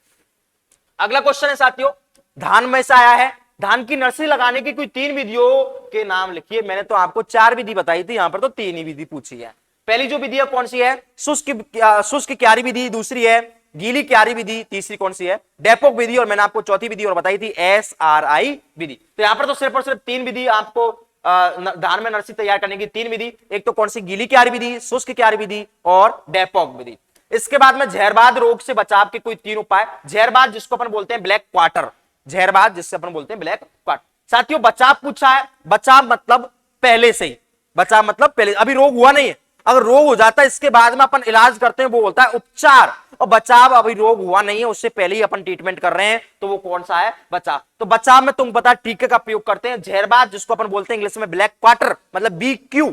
अगला क्वेश्चन है साथियों, धान में से आया है, धान की नर्सरी लगाने की कोई 3 विधियों के नाम लिखिए। मैंने तो आपको 4 विधि बताई थी, यहां पर तो 3 ही विधि पूछी है। पहली जो विधि है कौन सी है? शुष्क क्यारी विधि, दूसरी है गीली क्यारी विधि, तीसरी कौन सी है? डेपोक विधि, और मैंने आपको चौथी विधि और बताई थी SRI विधि। तो यहां पर तो सिर्फ और सिर्फ 3 विधि आपको धान में नर्सरी तैयार करने की 3 विधि, एक तो कौन सी? गीली क्यारी विधि, शुष्क क्यारी विधि और डेपोक विधि। इसके बाद में जहरबाद रोग से बचाव के कोई 3 उपाय। जहरबाद जिसको अपन बोलते हैं ब्लैक क्वार्टर, जहरबाद जिससे अपन बोलते हैं ब्लैक क्वार्टर। साथियों बचाव पूछा है, बचाव मतलब पहले से ही, बचाव मतलब पहले, अभी रोग हुआ नहीं है, अगर रोग हो जाता है इसके बाद में अपन इलाज करते हैं वो बोलता है उपचार, और बचाव अभी रोग हुआ नहीं है उससे पहले ही अपन ट्रीटमेंट कर रहे हैं तो वो कौन सा है, बचाव। तो बचाव में तुम पता टीके का प्रयोग करते हैं, जहरबाद जिसको अपन बोलते हैं इंग्लिश में ब्लैक क्वार्टर मतलब BQ।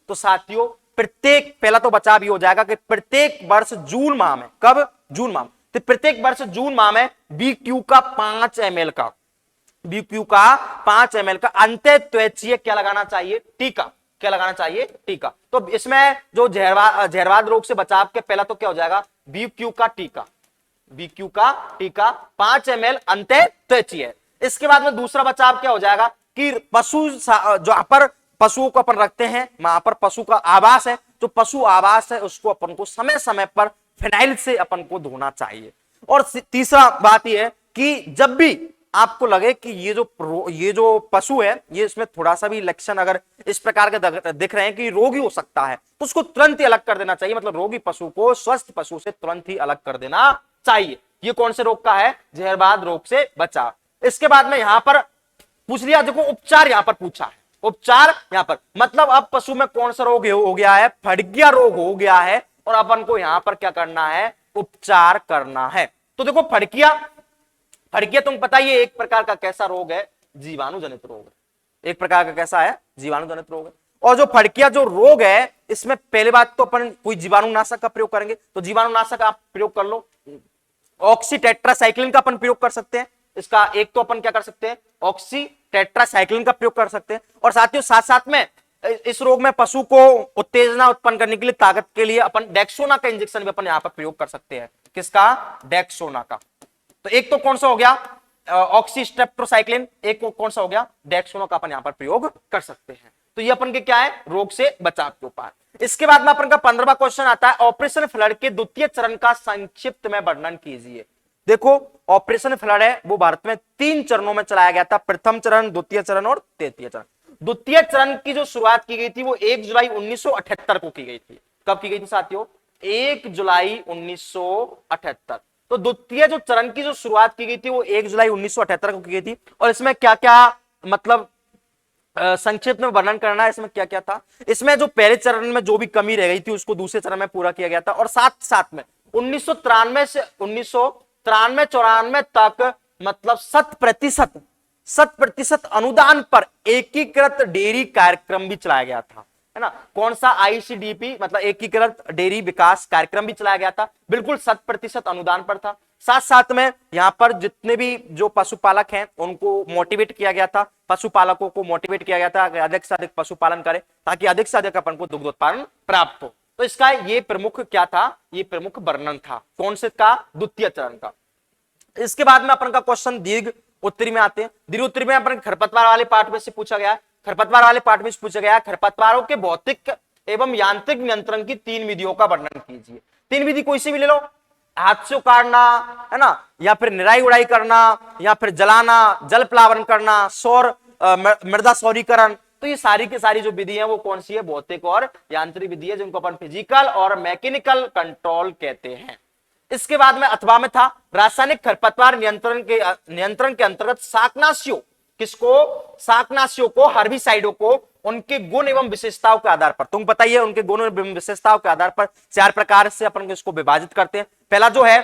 तो साथियों प्रत्येक, पहला तो बचाव भी हो जाएगा कि प्रत्येक वर्ष जून माह में, कब, जून माह में, तो प्रत्येक वर्ष जून माह में BQ का 5 ml का, BQ का 5 ml का अंत्यत्वचीय क्या लगाना चाहिए, टीका, क्या लगाना चाहिए, टीका। तो इसमें जो जहरवाद रोग से बचाव के पहला तो क्या हो जाएगा, BQ का टीका, BQ का टीका 5 ml अंत्यत्वचीय। इसके बाद में दूसरा बचाव क्या हो जाएगा कि पशु जहां पर पशुओं को अपन रखते हैं वहां पर पशु का आवास है, जो पशु आवास है उसको अपन को समय समय पर फिनाइल से अपन को धोना चाहिए। और तीसरा बात यह है कि जब भी आपको लगे कि ये जो पशु है ये इसमें थोड़ा सा भी लक्षण अगर इस प्रकार के दिख रहे हैं कि रोगी हो सकता है तो उसको तुरंत ही अलग कर देना चाहिए, मतलब रोगी पशु को स्वस्थ पशु से तुरंत ही अलग कर देना चाहिए। ये कौन से रोग का है, जहरबाद रोग से बचाव। इसके बाद में यहां पर पूछ लिया, देखो उपचार यहां पर पूछा है, उपचार यहां पर मतलब अब पशु में कौन सा रोग हो गया है, फड़किया रोग हो गया है और अपन को यहां पर क्या करना है, उपचार करना है। तो देखो फड़किया तुम पता ही एक प्रकार का कैसा रोग है, जीवाणु जनित रोग है, एक प्रकार का कैसा है, जीवाणु जनित रोग है। और जो फड़किया जो रोग है इसमें पहले बात तो अपन कोई जीवाणुनाशक का प्रयोग करेंगे, तो जीवाणुनाशक आप प्रयोग कर लो, ऑक्सीटेट्रासाइक्लिन का अपन प्रयोग कर सकते हैं। इसका एक तो अपन क्या कर सकते हैं, ऑक्सीटेट्रासाइक्लिन का प्रयोग कर सकते हैं। और साथियों साथ साथ में इस रोग में पशु को उत्तेजना उत्पन्न करने के लिए, ताकत के लिए अपन डेक्सोना का इंजेक्शन भी अपन यहां पर प्रयोग कर सकते हैं। किसका, डेक्सोना का। तो एक तो कौन सा हो गया ऑक्सीस्टेप्टोसाइक्लिन, एक कौन सा हो गया डेक्सोना का अपन यहां पर प्रयोग कर सकते हैं। तो ये अपन के क्या है, रोग से बचाव के उपाय। इसके बाद में अपन का 15वां क्वेश्चन आता है, ऑपरेशन फ्लड के द्वितीय चरण का संक्षिप्त में वर्णन कीजिए। देखो ऑपरेशन फ्लड है वो भारत में 3 चरणों में चलाया गया था, प्रथम चरण, द्वितीय चरण और तृतीय चरण। द्वितीय चरण की जो शुरुआत की गई थी वो 1 जुलाई 1978 को की गई थी। कब की गई थी साथियों, 1 जुलाई 1978। तो द्वितीय जो चरण की जो शुरुआत की गई थी वो 1 जुलाई 1978 को की गई थी। और इसमें क्या क्या मतलब संक्षिप्त में वर्णन करना है, इसमें क्या क्या था, इसमें जो पहले चरण में जो भी कमी रह गई थी उसको दूसरे चरण में पूरा किया गया था। और साथ साथ में 1993 से 1993-94 तक मतलब 100% अनुदान पर एकीकृत डेयरी कार्यक्रम भी चलाया गया था, है ना। कौन सा, ICDP मतलब एकीकृत डेयरी विकास कार्यक्रम भी चलाया गया था, बिल्कुल 100% अनुदान पर था। साथ साथ में यहां पर जितने भी जो पशुपालक हैं उनको मोटिवेट किया गया था, पशुपालकों को मोटिवेट किया गया था कि अधिक से अधिक पशुपालन करें ताकि अधिक से अधिक अपन को दुग्ध उत्पादन प्राप्त हो। तो इसका ये प्रमुख क्या था, ये प्रमुख वर्णन था कौन से का, द्वितीय चरण का। इसके बाद में अपन का क्वेश्चन दीर्घ उत्तरी में आते हैं। दीर्घ उत्तरी में अपन खरपतवार वाले पार्ट में से पूछा गया, खरपतवार वाले पार्ट में से पूछा गया खरपतवारों के भौतिक एवं यांत्रिक नियंत्रण की 3 विधियों का वर्णन कीजिए। 3 विधि कोई सी भी ले लो, हाथ से उखाड़ना, है ना, या फिर निराई उड़ाई करना, या फिर जलाना, जल प्लावन करना, सौर मृदा सौरीकरण। तो ये सारी की सारी जो विधि है वो कौन सी है, भौतिक और यांत्रिक विधि है, जिनको अपन फिजिकल और मैकेनिकल कंट्रोल कहते हैं। इसके बाद में अथवा में था रासायनिक खरपतवार नियंत्रण के अंतर्गत शाकनाशियों, किसको, शाकनाशियों को, हर्बिसाइडों को उनके गुण एवं विशेषताओं के आधार पर, तुम बताइए उनके गुण एवं विशेषताओं के आधार पर 4 प्रकार से अपन इसको विभाजित करते हैं। पहला जो है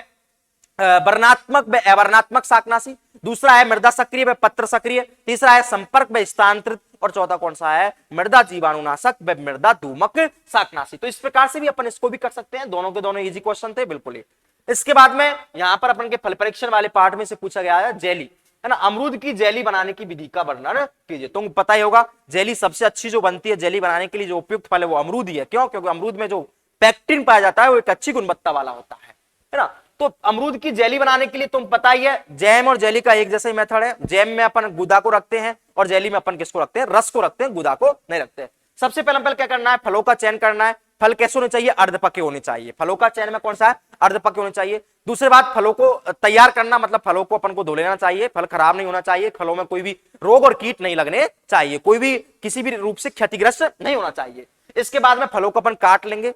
वर्णात्मक व अवर्णात्मक शाकनाशी, दूसरा है मृदा सक्रिय व पत्र सक्रिय, तीसरा है संपर्क व स्थानांतरित, और चौथा कौन सा है, मृदा जीवाणुनाशक व मृदा धूमक शाकनाशी। तो इस प्रकार से भी अपन इसको भी कर सकते हैं, दोनों के दोनों इजी क्वेश्चन थे बिल्कुल ही। इसके बाद में यहां पर अपन के फल परीक्षण वाले पार्ट में से पूछा गया है जेली, है ना, अमरूद की जेली बनाने की विधि का वर्णन कीजिए। तुमको पता ही होगा जेली सबसे अच्छी जो बनती है जेली बनाने के लिए जो उपयुक्त फल है वो अमरूद ही है। क्यों, क्योंकि अमरूद में जो पेक्टिन पाया जाता है वो एक अच्छी गुणवत्ता वाला होता है ना। तो अमरूद की जेली बनाने के लिए तुम पता ही है जैम और जेली का एक जैसा ही मेथड है। जैम में अपन गुदा को रखते हैं और जेली में अपन किसको रखते हैं, रस को रखते हैं, गुदा को नहीं रखते हैं। सबसे पहले क्या करना है, फलों का चयन करना है। फल कैसे होने चाहिए, अर्धपके होने चाहिए। फलों का चयन में कौन सा है, अर्धपके होने चाहिए। दूसरी बात, फलों को तैयार करना मतलब फलों को अपन को धो लेना चाहिए, फल खराब नहीं होना चाहिए, फलों में कोई भी रोग और कीट नहीं लगने चाहिए, कोई भी किसी भी रूप से क्षतिग्रस्त नहीं होना चाहिए। इसके बाद में फलों को अपन काट लेंगे,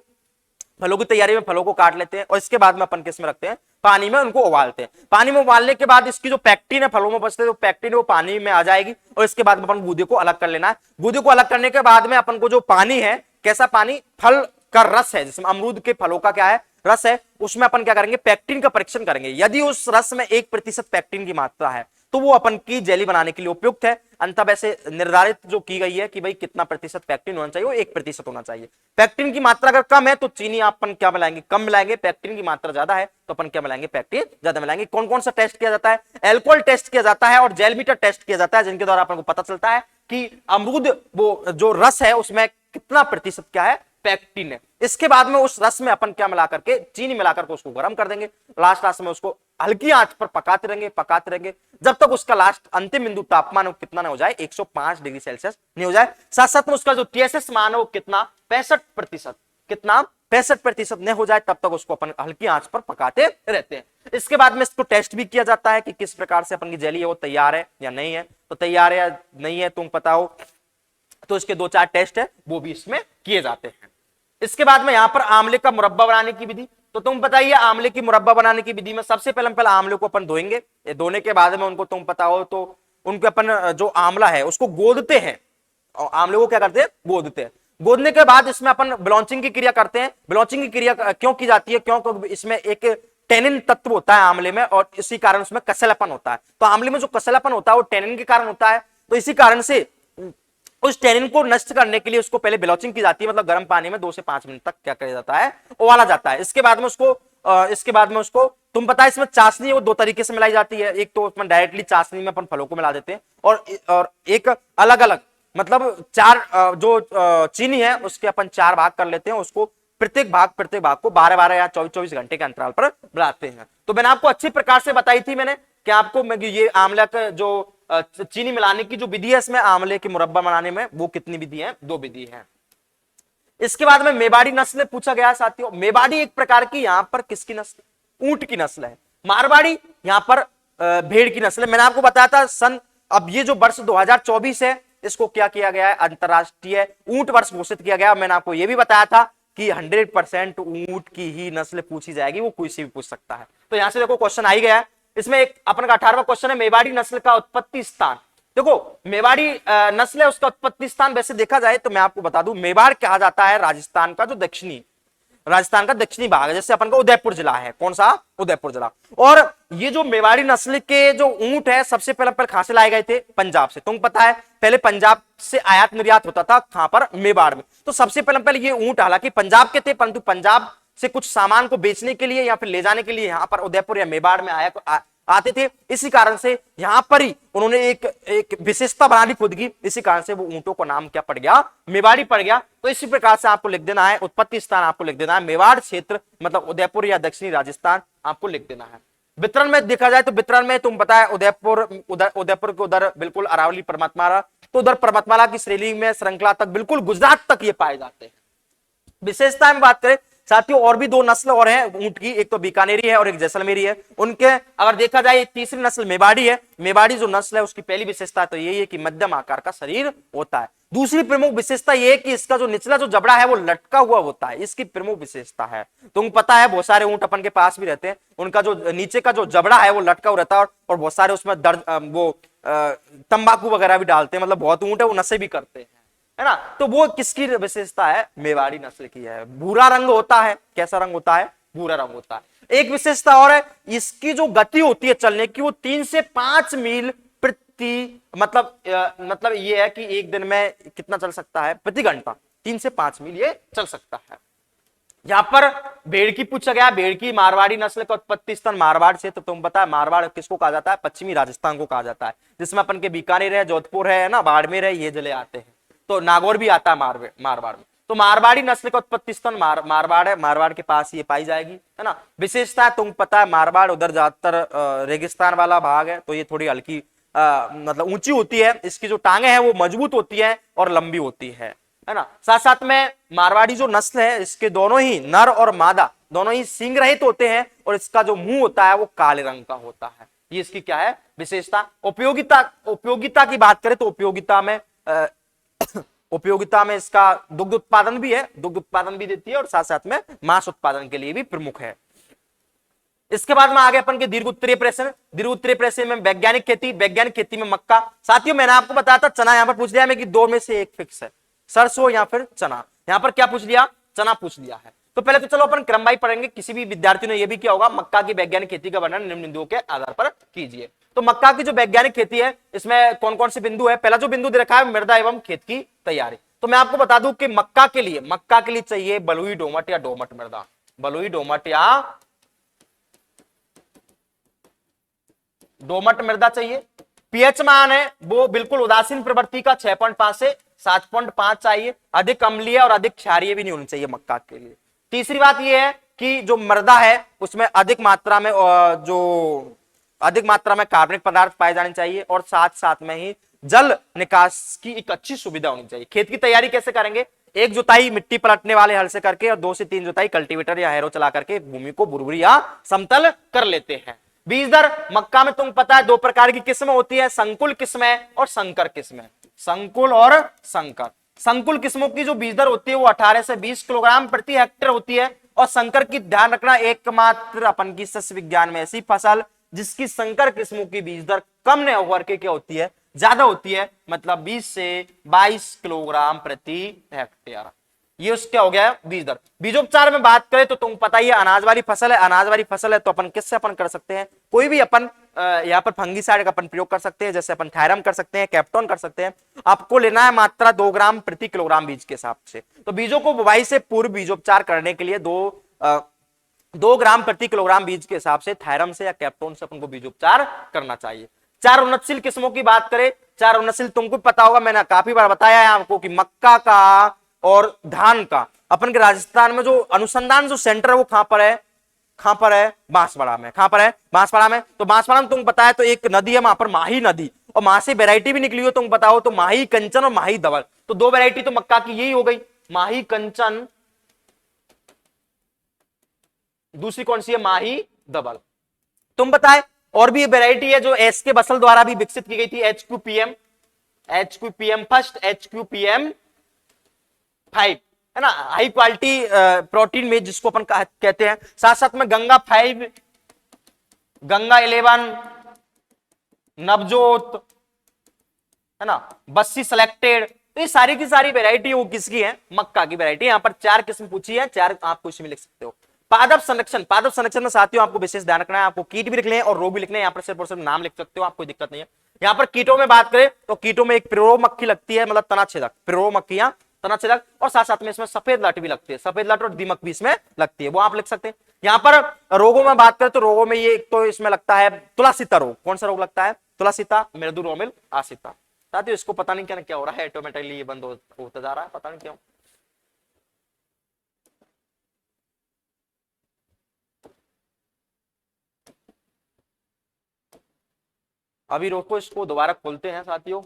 फलों की तैयारी में फलों को काट लेते हैं और इसके बाद में अपन किस में रखते हैं, पानी में उनको उबालते हैं। पानी में उबालने के बाद इसकी जो पेक्टिन है फलों में बचते हैं, तो पेक्टिन वो पानी में आ जाएगी और इसके बाद में अपन गूदे को अलग कर लेना है। गूदे को अलग करने के बाद में अपन को जो पानी है, कैसा पानी, फल का रस है, जिसमें अमरूद के फलों का क्या है, रस है, उसमें अपन क्या करेंगे, पेक्टिन का परीक्षण करेंगे। यदि उस रस में 1% पेक्टिन की मात्रा है तो वो अपन की जेली बनाने के लिए उपयुक्त है। अंततः वैसे निर्धारित जो की गई है कि भाई कितना प्रतिशत पेक्टिन होना चाहिए, वो 1% होना चाहिए। पेक्टिन की मात्रा अगर कम है तो चीनी अपन क्या मिलाएंगे, कम मिलाएंगे। पेक्टिन की मात्रा ज्यादा है तो अपन क्या मिलाएंगे, पेक्टिन ज्यादा मिलाएंगे। कौन कौन सा टेस्ट किया जाता है, एल्कोहल टेस्ट किया जाता है और जेल मीटर टेस्ट किया जाता है, जिनके द्वारा अपन को पता चलता है कि अमरूद वो जो रस है उसमें कितना प्रतिशत क्या है, पेक्टिन है। इसके बाद में उस रस में अपन क्या मिला करके, चीनी मिलाकर के उसको गर्म कर देंगे। लास्ट में उसको हल्की आंच पर पकाते रहेंगे जब तक उसका लास्ट अंतिम बिंदु तापमान कितना ना हो जाए, 105 डिग्री सेल्सियस नहीं हो जाए। साथ साथ में उसका जो TSS मान है वो कितना, 65%, कितना 65% नहीं हो जाए, तब तक उसको अपन हल्की आंच पर पकाते रहते हैं। इसके बाद में इसको टेस्ट भी किया जाता है कि किस प्रकार से अपन की जेली है वो तैयार है या नहीं है। तो तैयार है या नहीं है तुम पता हो तो इसके 2-4 टेस्ट है वो भी इसमें किए जाते हैं। इसके बाद में यहां पर आंवले का मुरब्बा बनाने की विधि, तो तुम बताइए आंवले की मुरब्बा बनाने की विधि में सबसे पहले आंवले को अपन धोएंगे। धोने के बाद में उनको तुम पता हो तो उनको अपन जो आंवला है उसको गोदते हैं, और आंवले को क्या करते हैं, गोदते हैं। गोदने के बाद इसमें अपन ब्लॉन्चिंग की क्रिया करते हैं। ब्लॉन्चिंग की क्रिया क्यों की जाती है, क्योंकि इसमें एक टेनिन तत्व होता है आंवले में और इसी कारण उसमें कसलापन होता है। तो आंवले में जो कसलापन होता है वो टेनिन के कारण होता है। तो इसी कारण से उस टेनिन को नष्ट करने के लिए उसको पहले ब्लॉचिंग की जाती है, मतलब गर्म पानी में 2 से 5 मिनट तक क्या किया जाता है, उबाला जाता है। इसके बाद में उसको तुम पता है इसमें चाशनी वो 2 तरीके से मिलाई जाती है। एक तो उसमें डायरेक्टली चाशनी में अपन फलों को मिला देते हैं और एक अलग अलग, मतलब 4 जो चीनी है उसके अपन 4 भाग कर लेते हैं। उसको प्रत्येक भाग को 12-12 या 24-24 घंटे के अंतराल पर बनाते हैं। तो मैंने आपको अच्छी प्रकार से बताई थी मैंने कि आपको ये आंवला का जो चीनी मिलाने की जो विधि है इसमें आंवले के मुरब्बा बनाने में, वो कितनी विधि है, 2 विधि है। इसके बाद में मेवाड़ी नस्ल पूछा गया साथियों। मेवाड़ी एक प्रकार की यहां पर किसकी नस्ल, ऊंट की नस्ल है। मारवाड़ी यहां पर भेड़ की नस्ल है। मैंने आपको बताया था अब ये जो वर्ष 2024 है इसको क्या किया गया है, अंतरराष्ट्रीय ऊंट वर्ष घोषित किया गया। मैंने आपको यह भी बताया था कि 100% ऊंट की ही नस्ल पूछी जाएगी, वो कोई से भी पूछ सकता है। तो यहां से देखो क्वेश्चन आ ही गया है। इसमें एक अपन का 18वां क्वेश्चन है, मेवाड़ी नस्ल का उत्पत्ति स्थान। देखो मेवाड़ी नस्ल है उसका उत्पत्ति स्थान वैसे देखा जाए तो मैं आपको बता दूं, मेवाड़ कहा जाता है राजस्थान का दक्षिणी भाग है। जैसे अपन का उदयपुर जिला है, कौन सा, उदयपुर जिला। और ये जो मेवाड़ी नस्ल के जो ऊंट है सबसे पहले कहां से लाए गए थे, पंजाब से। तुम पता है पहले पंजाब से आयात निर्यात होता था, कहां पर, मेवाड़ में। तो सबसे पहले ये ऊंट हालांकि पंजाब के थे, परंतु पंजाब से कुछ सामान को बेचने के लिए या फिर ले जाने के लिए यहाँ पर उदयपुर या मेवाड़ में आते थे। इसी कारण से यहां पर ही उन्होंने एक विशेषता बना ली खुद की। इसी कारण से वो ऊंटों का नाम क्या पड़ गया, मेवाड़ी पड़ गया। तो इसी प्रकार से आपको लिख देना है, उत्पत्ति स्थान आपको लिख देना है मेवाड़ क्षेत्र, मतलब उदयपुर या दक्षिणी राजस्थान आपको लिख देना है। वितरण में देखा जाए तो वितरण में तुम पता है उदयपुर के उधर बिल्कुल अरावली पर्वतमाला, तो उधर पर्वतमाला की श्रेणी में श्रृंखला तक बिल्कुल गुजरात तक ये पाए जाते हैं। विशेषता में बात करें साथियों, और भी 2 नस्ल और हैं ऊंट की, एक तो बीकानेरी है और एक जैसलमेरी है। उनके अगर देखा जाए तीसरी नस्ल मेवाड़ी है। मेवाड़ी जो नस्ल है उसकी पहली विशेषता तो यही है कि मध्यम आकार का शरीर होता है। दूसरी प्रमुख विशेषता यह है कि इसका जो निचला जो जबड़ा है वो लटका हुआ होता है, इसकी प्रमुख विशेषता है। तुमको पता है बहुत सारे ऊंट अपन के पास भी रहते हैं, उनका जो नीचे का जो जबड़ा है वो लटका हुआ रहता है और बहुत सारे उसमें तंबाकू वगैरह भी डालते हैं, मतलब बहुत ऊंट है वो नशे भी करते हैं, है ना। तो वो किसकी विशेषता है, मेवाड़ी नस्ल की है। भूरा रंग होता है, कैसा रंग होता है, भूरा रंग होता है। एक विशेषता और है, इसकी जो गति होती है चलने की वो 3 से 5 मील प्रति, मतलब ये है कि एक दिन में कितना चल सकता है, प्रति घंटा 3 से 5 मील ये चल सकता है। यहां पर भेड़ की पूछा गया, भेड़ की मारवाड़ी नस्ल का उत्पत्ति स्थान मारवाड़ से। तो तुम पता है मारवाड़ किसको कहा जाता है, पश्चिमी राजस्थान को कहा जाता है, जिसमें अपन के बीकानेर है, जोधपुर है ना, बाड़मेर है, ये जिले आते हैं। तो नागौर भी आता है मारवाड़ में। तो मारवाड़ी नस्ल का उत्पत्ति स्थान मारवाड़ है, मारवाड़ के पास ये पाई जाएगी, है ना। विशेषता तुम पता है मारवाड़ उधर ज्यादातर रेगिस्तान वाला भाग है, तो ये थोड़ी हल्की मतलब ऊंची होती है। इसकी जो टांगे हैं वो मजबूत होती है और लंबी होती है ना। साथ साथ में मारवाड़ी जो नस्ल है इसके दोनों ही नर और मादा दोनों ही सींग रहित होते हैं और इसका जो मुंह होता है वो काले रंग का होता है। ये इसकी क्या है, विशेषता। उपयोगिता की बात करें तो उपयोगिता में इसका दुग्ध उत्पादन भी है, दुग्ध उत्पादन भी देती है और साथ साथ में मांस उत्पादन के लिए भी प्रमुख है। इसके बाद में आगे अपन के दीर्घ उत्तरीय प्रश्न में वैज्ञानिक खेती में मक्का। साथियों मैंने आपको बताया था चना, यहां पर पूछ लिया मैं कि 2 में से एक फिक्स है, सरसों या फिर चना। यहां पर क्या पूछ लिया, चना पूछ लिया है। तो पहले तो चलो अपन क्रमवार पढ़ेंगे। किसी भी विद्यार्थी ने यह भी किया होगा, मक्का की वैज्ञानिक खेती का वर्णन निम्न बिंदुओं के आधार पर कीजिए। तो मक्का की जो वैज्ञानिक खेती है इसमें कौन कौन से बिंदु है? पहला जो बिंदु दे रखा है मृदा एवं खेत की तैयारी। तो मैं आपको बता दूं कि मक्का के लिए चाहिए बलुई दोमट या दोमट मृदा, बलुई दोमट या दोमट मृदा चाहिए। पीएच मान है वो बिल्कुल उदासीन प्रवृत्ति का 6.5 से 7.5 चाहिए। अधिक अम्लीय और अधिक क्षारीय भी नहीं होनी चाहिए मक्का के लिए। तीसरी बात यह है कि जो मृदा है उसमें अधिक मात्रा में कार्बनिक पदार्थ पाए जाने चाहिए और साथ साथ में ही जल निकास की एक अच्छी सुविधा होनी चाहिए। खेत की तैयारी कैसे करेंगे? एक जुताई मिट्टी पलटने वाले हल से करके और 2 से 3 जुताई कल्टीवेटर या हैरो चला करके भूमि को भुरभुरी या समतल कर लेते हैं। बीज दर मक्का में तुम पता है 2 प्रकार की किस्में होती है, संकुल किस्में और संकर किस्में। संकुल और संकर। संकुल किस्मों की जो बीज दर होती है वो 18 से 20 किलोग्राम प्रति हेक्टेयर होती है। और संकर की ध्यान रखना, एकमात्र अपन की सस्य विज्ञान में ऐसी फसल जिसकी संकर किस्मों की बीज दर कम न होकर के क्या होती है, ज्यादा होती है, मतलब 20 से 22 किलोग्राम प्रति हेक्टेयर। ये उसका हो गया बीज दर। बीजोपचार में बात करें तो तुम पता ही है अनाज वाली फसल है, अनाज वाली फसल है तो अपन किससे अपन कर सकते हैं? कोई भी अपन यहाँ पर फंगीसाइड का अपन प्रयोग कर सकते हैं, जैसे अपन थायरम कर सकते हैं, कैप्टोन कर सकते हैं। आपको लेना है मात्रा 2 ग्राम प्रति किलोग्राम बीज के हिसाब से। तो बीजों को बुवाई से पूर्व बीजोपचार करने के लिए 2 ग्राम प्रति किलोग्राम बीज के हिसाब से थायरम से या कैप्टोन से अपन को बीजोपचार करना चाहिए। 4 उन्नतशील किस्मों की बात करें, 4 उन्नतशील तुमको पता होगा, मैंने काफी बार बताया है आपको कि मक्का का और धान का अपन के राजस्थान में जो अनुसंधान जो सेंटर है वो कहां पर है? बांसवाड़ा में। कहां पर है? बांसवाड़ा में। तो बांसवाड़ा में तुम पता है तो एक नदी है वहां पर, माही नदी, और वहां से वैरायटी भी निकली हो तुम बताओ तो माही कंचन और माही धवल। तो 2 वैरायटी तो मक्का की यही हो गई, माही कंचन, दूसरी कौन सी है? माही धवल। तुम बताए और भी वैरायटी है जो एस के बसल द्वारा भी विकसित की गई थी, HQPM फर्स्ट, HQPM 5 है ना, हाई क्वालिटी प्रोटीन में जिसको अपन कहते हैं। साथ साथ में गंगा 5, गंगा 11, नवजोत है ना, बस्सी सेलेक्टेड। तो ये सारी की सारी वैरायटी वो किसकी है? मक्का की वैरायटी। यहाँ पर 4 किस्म पूछी है, 4 आप कुछ भी लिख सकते हो। पादप संरक्षण में साथियों आपको विशेष ध्यान रखना है, आपको कीट भी लिखने हैं और रोग भी लिखने हैं। यहाँ पर सिर्फ और सिर्फ नाम लिख सकते हो आप, कोई दिक्कत नहीं है। यहाँ पर कीटों में बात करें तो कीटों में एक प्रेरो मक्खी लगती है, मतलब तनाछेदक, प्रेरो मक्खियां तनाछेदक, और साथ साथ में इसमें सफेद लट भी लगती है, सफेद लट और दीमक भी इसमें लगती है, वो आप लिख सकते हैं। यहाँ पर रोगों में बात करें तो रोगों में ये तो इसमें लगता है तुलासीता रोग। कौन सा रोग लगता है? तुलासीता, मृदु रोमिल आसिता। साथियों इसको पता नहीं क्या हो रहा है, ऑटोमेटिकली ये बंद होता जा रहा है, पता नहीं क्यों। अभी रोको, इसको दोबारा खोलते हैं साथियों।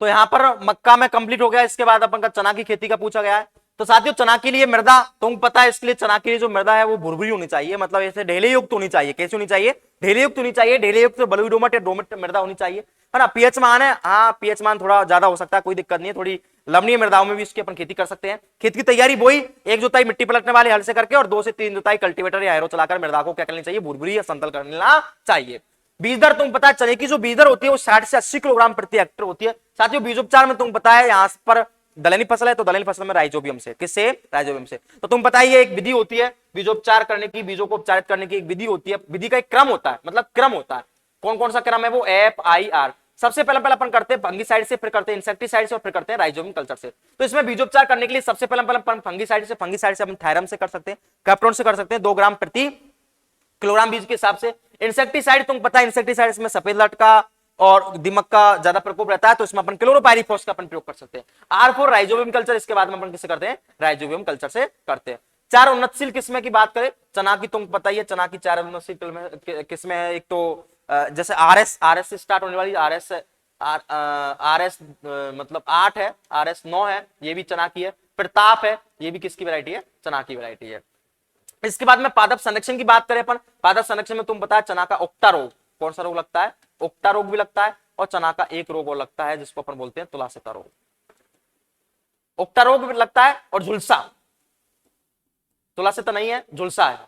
तो यहां पर मक्का में कंप्लीट हो गया। इसके बाद अपन का चना की खेती का पूछा गया है। तो साथियों चना के लिए मृदा तुम पता है, इसके लिए चना के लिए जो मृदा है वो भुरभुरी होनी चाहिए, मतलब ऐसे ढेले युक्त होनी चाहिए। कैसी होनी चाहिए? ढेले युक्त होनी चाहिए। ढेले युक्त बलुई दोमट या दोमट मृदा होनी चाहिए, है ना। पीएच मान है, हाँ पीएच मान थोड़ा ज्यादा हो सकता है, कोई दिक्कत नहीं है। थोड़ी लवणीय मृदाओं में भी इसकी अपन खेती कर सकते हैं। खेत की तैयारी वही, 1 जुताई मिट्टी पलटने वाले हल से करके और 2 से 3 जुताई कल्टीवेटर या हैरो चलाकर मृदा को क्या करनी चाहिए? भुरभुरी या समतल करना चाहिए। बीज दर तुम पता है चने की जो बीज दर होती है वो 60 से 80 किलोग्राम प्रति हेक्टेयर होती है। साथियों बीजोपचार में तुम पता है यहाँ पर दलहनी फसल है तो दलहनी फसल में राइजोबियम से, किससे? राइजोबियम से। तो तुम पता है ये एक विधि होती है बीजोपचार करने की, बीजों को उपचारित करने की एक विधि होती है। विधि का एक क्रम होता है, मतलब क्रम होता है। कौन कौन सा क्रम है वो? FIR। सबसे पहले अपन करते हैं फंगीसाइड से, फिर करते हैं इंसेक्टिसाइड से और फिर करते हैं राइजोबियम कल्चर से। तो इसमें बीजोपचार करने के लिए सबसे पहले अपन फंगीसाइड से अपन थायरम से कर सकते हैं, कैप्टोन से कर सकते हैं 2 ग्राम प्रति किलोग्राम बीज के हिसाब से। इंसेक्टिसाइड तुमको पता है, इंसेक्टिसाइड इसमें सफेद लट का और दीमक का ज्यादा प्रकोप रहता है, तो इसमें अपन क्लोरोपाइरीफॉस का अपन प्रयोग कर सकते हैं। R4 राइजोबियम कल्चर, इसके बाद में अपन किसे करते हैं, राइजोबियम कल्चर से करते हैं। 4 उन्नतशील किस्में की बात करें, चना की तुमको पता ही है, चना की 4 उन्नतशील किस्में है। एक तो जैसे आर एस से स्टार्ट होने वाली आर एस मतलब 8 है, RS 9 है, ये भी चना की है। प्रताप है, ये भी किसकी वैरायटी है, चना की वैरायटी है। इसके बाद में पादप संरक्षण की बात करें अपन, पादप संरक्षण में तुम पता है चना का उक्ता रोग, कौन सा रोग लगता है, उक्ता रोग भी लगता है, और चना का एक रोग और लगता है जिसको अपन बोलते हैं तुलासिता रोग। उक्ता रोग भी लगता है और झुलसा, तुलासिता नहीं है, झुलसा है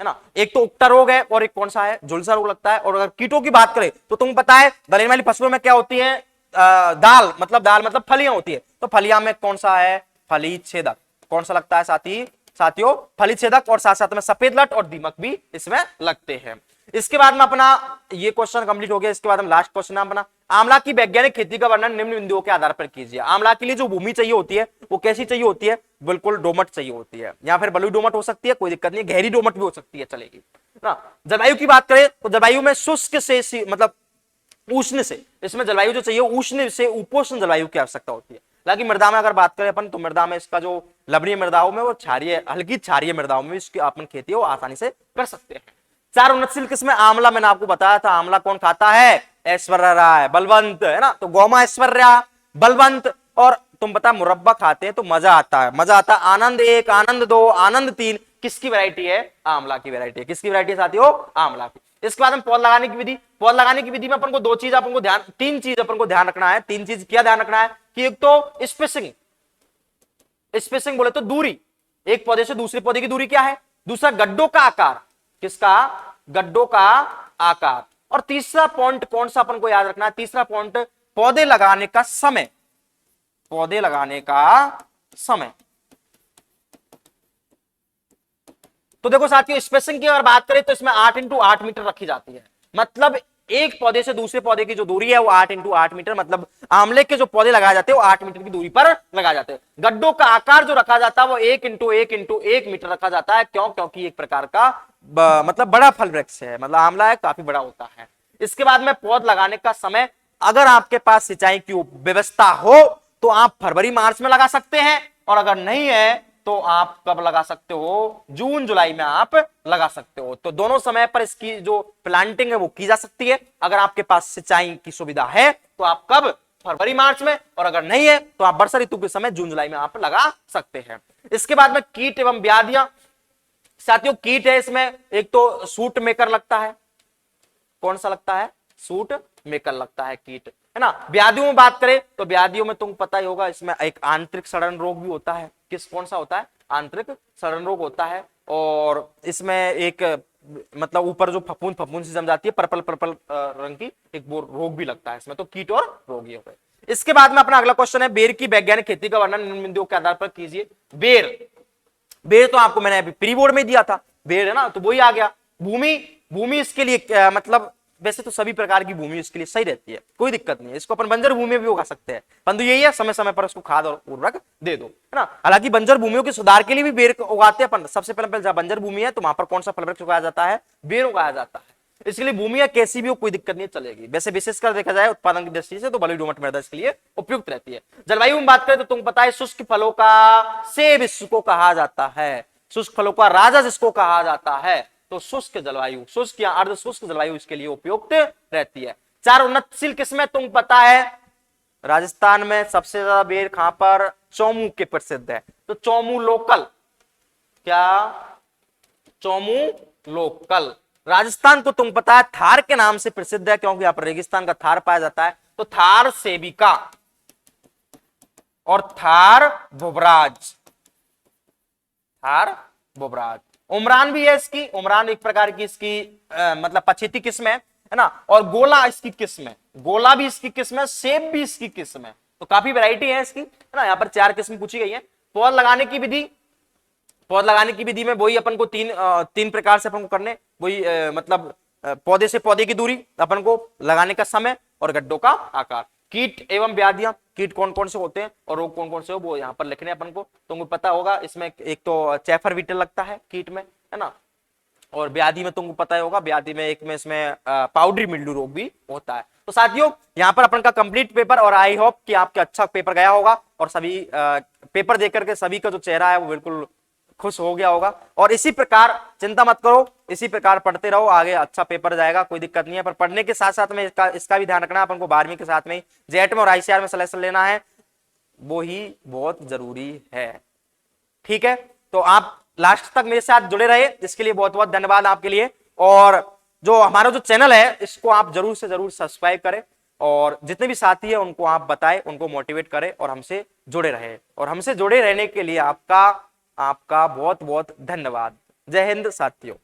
ना। एक तो उक्ता रोग है और एक कौन सा है, झुलसा रोग लगता है। और अगर कीटों की बात करें तो तुम पता है दलहनी वाली फसलों में क्या होती है, दाल मतलब फलियां होती है, तो फलियां में कौन सा है, फली छेदक, कौन सा लगता है साथियों, फली छेदक, और साथ साथ में सफेद लट और दीमक भी इसमें लगते हैं। इसके बाद में अपना ये क्वेश्चन कंप्लीट हो गया। इसके बाद हम लास्ट क्वेश्चन है अपना, आंवला की वैज्ञानिक खेती का वर्णन निम्न बिंदुओं के आधार पर कीजिए। आंवला के लिए जो भूमि चाहिए होती है वो कैसी चाहिए होती है, बिल्कुल डोमट चाहिए होती है, या फिर बलुई डोमट हो सकती है, कोई दिक्कत नहीं, गहरी डोमट भी हो सकती है, चलेगी ना। जलवायु की बात करें तो जलवायु में शुष्क से मतलब उष्ण से, इसमें जलवायु जो चाहिए उष्ण से उपोष्ण जलवायु की आवश्यकता होती है। हालांकि मृदा में अगर बात करें अपन तो मृदा में इसका जो लवणीय मृदाओं में वो क्षारीय, हल्की क्षारीय मृदाओं में इसकी अपन खेती वो आसानी से कर सकते हैं। 4 उन्नतशील किस्में, आंवला मैंने आपको बताया था, आंवला कौन खाता है, ऐश्वर्या राय, बलवंत, है ना, तो गौमा ऐश्वर्या, बलवंत, और तुम पता मुरब्बा खाते हैं तो मजा आता है, आनंद 1, आनंद 2, आनंद 3, किसकी वैरायटी है, आंवला की वैरायटी है। किसकी वैरायटी है साथियों, आंवला की। इसके बाद हम पौध लगाने की विधि, पौध लगाने की विधि में अपन को तीन चीज अपन को ध्यान रखना है। तीन चीज क्या ध्यान रखना है कि एक तो स्पेसिंग, स्पेसिंग बोले तो दूरी, एक पौधे से दूसरे पौधे की दूरी क्या है, दूसरा गड्ढों का आकार, किसका, गड्ढों का आकार, और तीसरा पॉइंट कौन सा अपन को याद रखना है, तीसरा पॉइंट पौधे लगाने का समय, पौधे लगाने का समय। तो देखो साथियों, स्पेसिंग की अगर बात करें तो इसमें 8 × 8 मीटर रखी जाती है, मतलब एक पौधे से दूसरे पौधे की जो दूरी है वो 8 × 8 मीटर, मतलब आंवले के जो पौधे लगाए जाते हैं वो 8 मीटर की दूरी पर लगाए जाते हैं। गड्ढों का आकार जो रखा जाता है वो 1 × 1 × 1 मीटर रखा जाता है, क्यों, क्योंकि एक प्रकार का मतलब बड़ा फल वृक्ष है, मतलब आंवला है, काफी बड़ा होता है। इसके बाद में पौध लगाने का समय, अगर आपके पास सिंचाई की व्यवस्था हो तो आप फरवरी मार्च में लगा सकते हैं, और अगर नहीं है तो आप कब लगा सकते हो, जून जुलाई में आप लगा सकते हो। तो दोनों समय पर इसकी जो प्लांटिंग है वो की जा सकती है। अगर आपके पास सिंचाई की सुविधा है तो आप कब, फरवरी मार्च में, और अगर नहीं है तो आप वर्षा ऋतु के समय जून जुलाई में आप लगा सकते हैं। इसके बाद में कीट एवं व्याधियां, साथियों कीट है इसमें, एक तो सूट मेकर लगता है, कौन सा लगता है, सूट मेकर लगता है कीट, है ना। व्याधियों में बात करें तो व्याधियों में तुम पता ही होगा, इसमें एक आंतरिक सड़न रोग भी होता है, कौन सा होता है, आंतरिक सड़न रोग होता है, और इसमें एक मतलब ऊपर जो फफूंद सी जम जाती है पर्पल रंग की, एक वो रोग भी लगता है इसमें। तो कीट और रोग ये हो गए। इसके बाद में अपना अगला क्वेश्चन है, बेर की वैज्ञानिक खेती का वर्णन निम्न बिंदुओं के आधार पर कीजिए। बेर तो आपको मैंने अभी प्री बोर्ड में दिया था, बेर है ना, तो वही आ गया। भूमि इसके लिए मतलब वैसे तो सभी प्रकार की भूमि इसके लिए सही रहती है, कोई दिक्कत नहीं है, इसको अपन बंजर भूमि में भी उगा सकते हैं, परंतु यही है समय समय पर उसको खाद और उर्वरक दे दो, है ना। हालांकि बंजर भूमियों के सुधार के लिए भी बेर उगाते हैं अपन। सबसे पहले जहां बंजर भूमि है तो वहां पर कौन सा फल वृक्ष उगाया जाता है, बेर उगाया जाता है। इसके लिए भूमि कैसी भी हो कोई दिक्कत नहीं चलेगी। वैसे विशेषकर देखा जाए उत्पादन की दृष्टि से तो बलुई दोमट मृदा इसके लिए उपयुक्त रहती है। जलवायु में बात करें तो तुम पता है शुष्क फलों का सेब इसको कहा जाता है, शुष्क फलों का राजा जिसको कहा जाता है, तो शुष्क जलवायु, शुष्क या अर्ध शुष्क जलवायु इसके लिए उपयुक्त रहती है। 4 उन्नतशील किस्में तुम पता है, राजस्थान में सबसे ज्यादा बेर कहां पर, चौमू के प्रसिद्ध है, तो चौमू लोकल, क्या, चौमू लोकल। राजस्थान को तुम पता है थार के नाम से प्रसिद्ध है, क्योंकि यहां पर रेगिस्तान का थार पाया जाता है, तो थार सेबिका और थार भुवराज, थार भुवराज। उमरान भी है इसकी, उमरान एक प्रकार की इसकी मतलब पछेती किस्म है ना, और गोला इसकी किस्म है, गोला भी इसकी किस्म है, सेब भी इसकी किस्म है, तो काफी वैरायटी है इसकी, है ना। यहाँ पर 4 किस्म पूछी गई है। पौध लगाने की विधि, पौध लगाने की विधि में वही अपन को तीन प्रकार से अपन को करने, वही मतलब पौधे से पौधे की दूरी, अपन को लगाने का समय, और गड्ढों का आकार। कीट एवं व्याधियां, कीट कौन कौन से होते हैं और रोग कौन कौन से हो वो यहाँ पर लिखने अपन को, तुमको पता होगा। इसमें एक तो चैफर बीटल लगता है कीट में, है ना, और ब्याधि में तुमको पता ही होगा, ब्याधि में एक में इसमें पाउडरी मिल्ड्यू रोग भी होता है। तो साथियों यहाँ पर अपन का कंप्लीट पेपर, और आई होप कि आपके अच्छा पेपर गया होगा और सभी पेपर देख करके सभी का जो चेहरा है वो बिल्कुल खुश हो गया होगा। और इसी प्रकार चिंता मत करो, इसी प्रकार पढ़ते रहो, आगे अच्छा पेपर जाएगा, कोई दिक्कत नहीं है। पर पढ़ने के साथ साथ में इसका भी ध्यान रखना, अपन को 12वीं के साथ में जेट में और आईसीआर में सिलेक्शन लेना है, वो ही बहुत जरूरी है। ठीक है, तो आप लास्ट तक मेरे साथ जुड़े रहे, इसके लिए बहुत बहुत धन्यवाद आपके लिए। और जो हमारा जो चैनल है इसको आप जरूर से जरूर सब्सक्राइब करें, और जितने भी साथी है उनको आप बताएं, उनको मोटिवेट करें और हमसे जुड़े रहे। और हमसे जुड़े रहने के लिए आपका बहुत बहुत धन्यवाद। जय हिंद साथियों।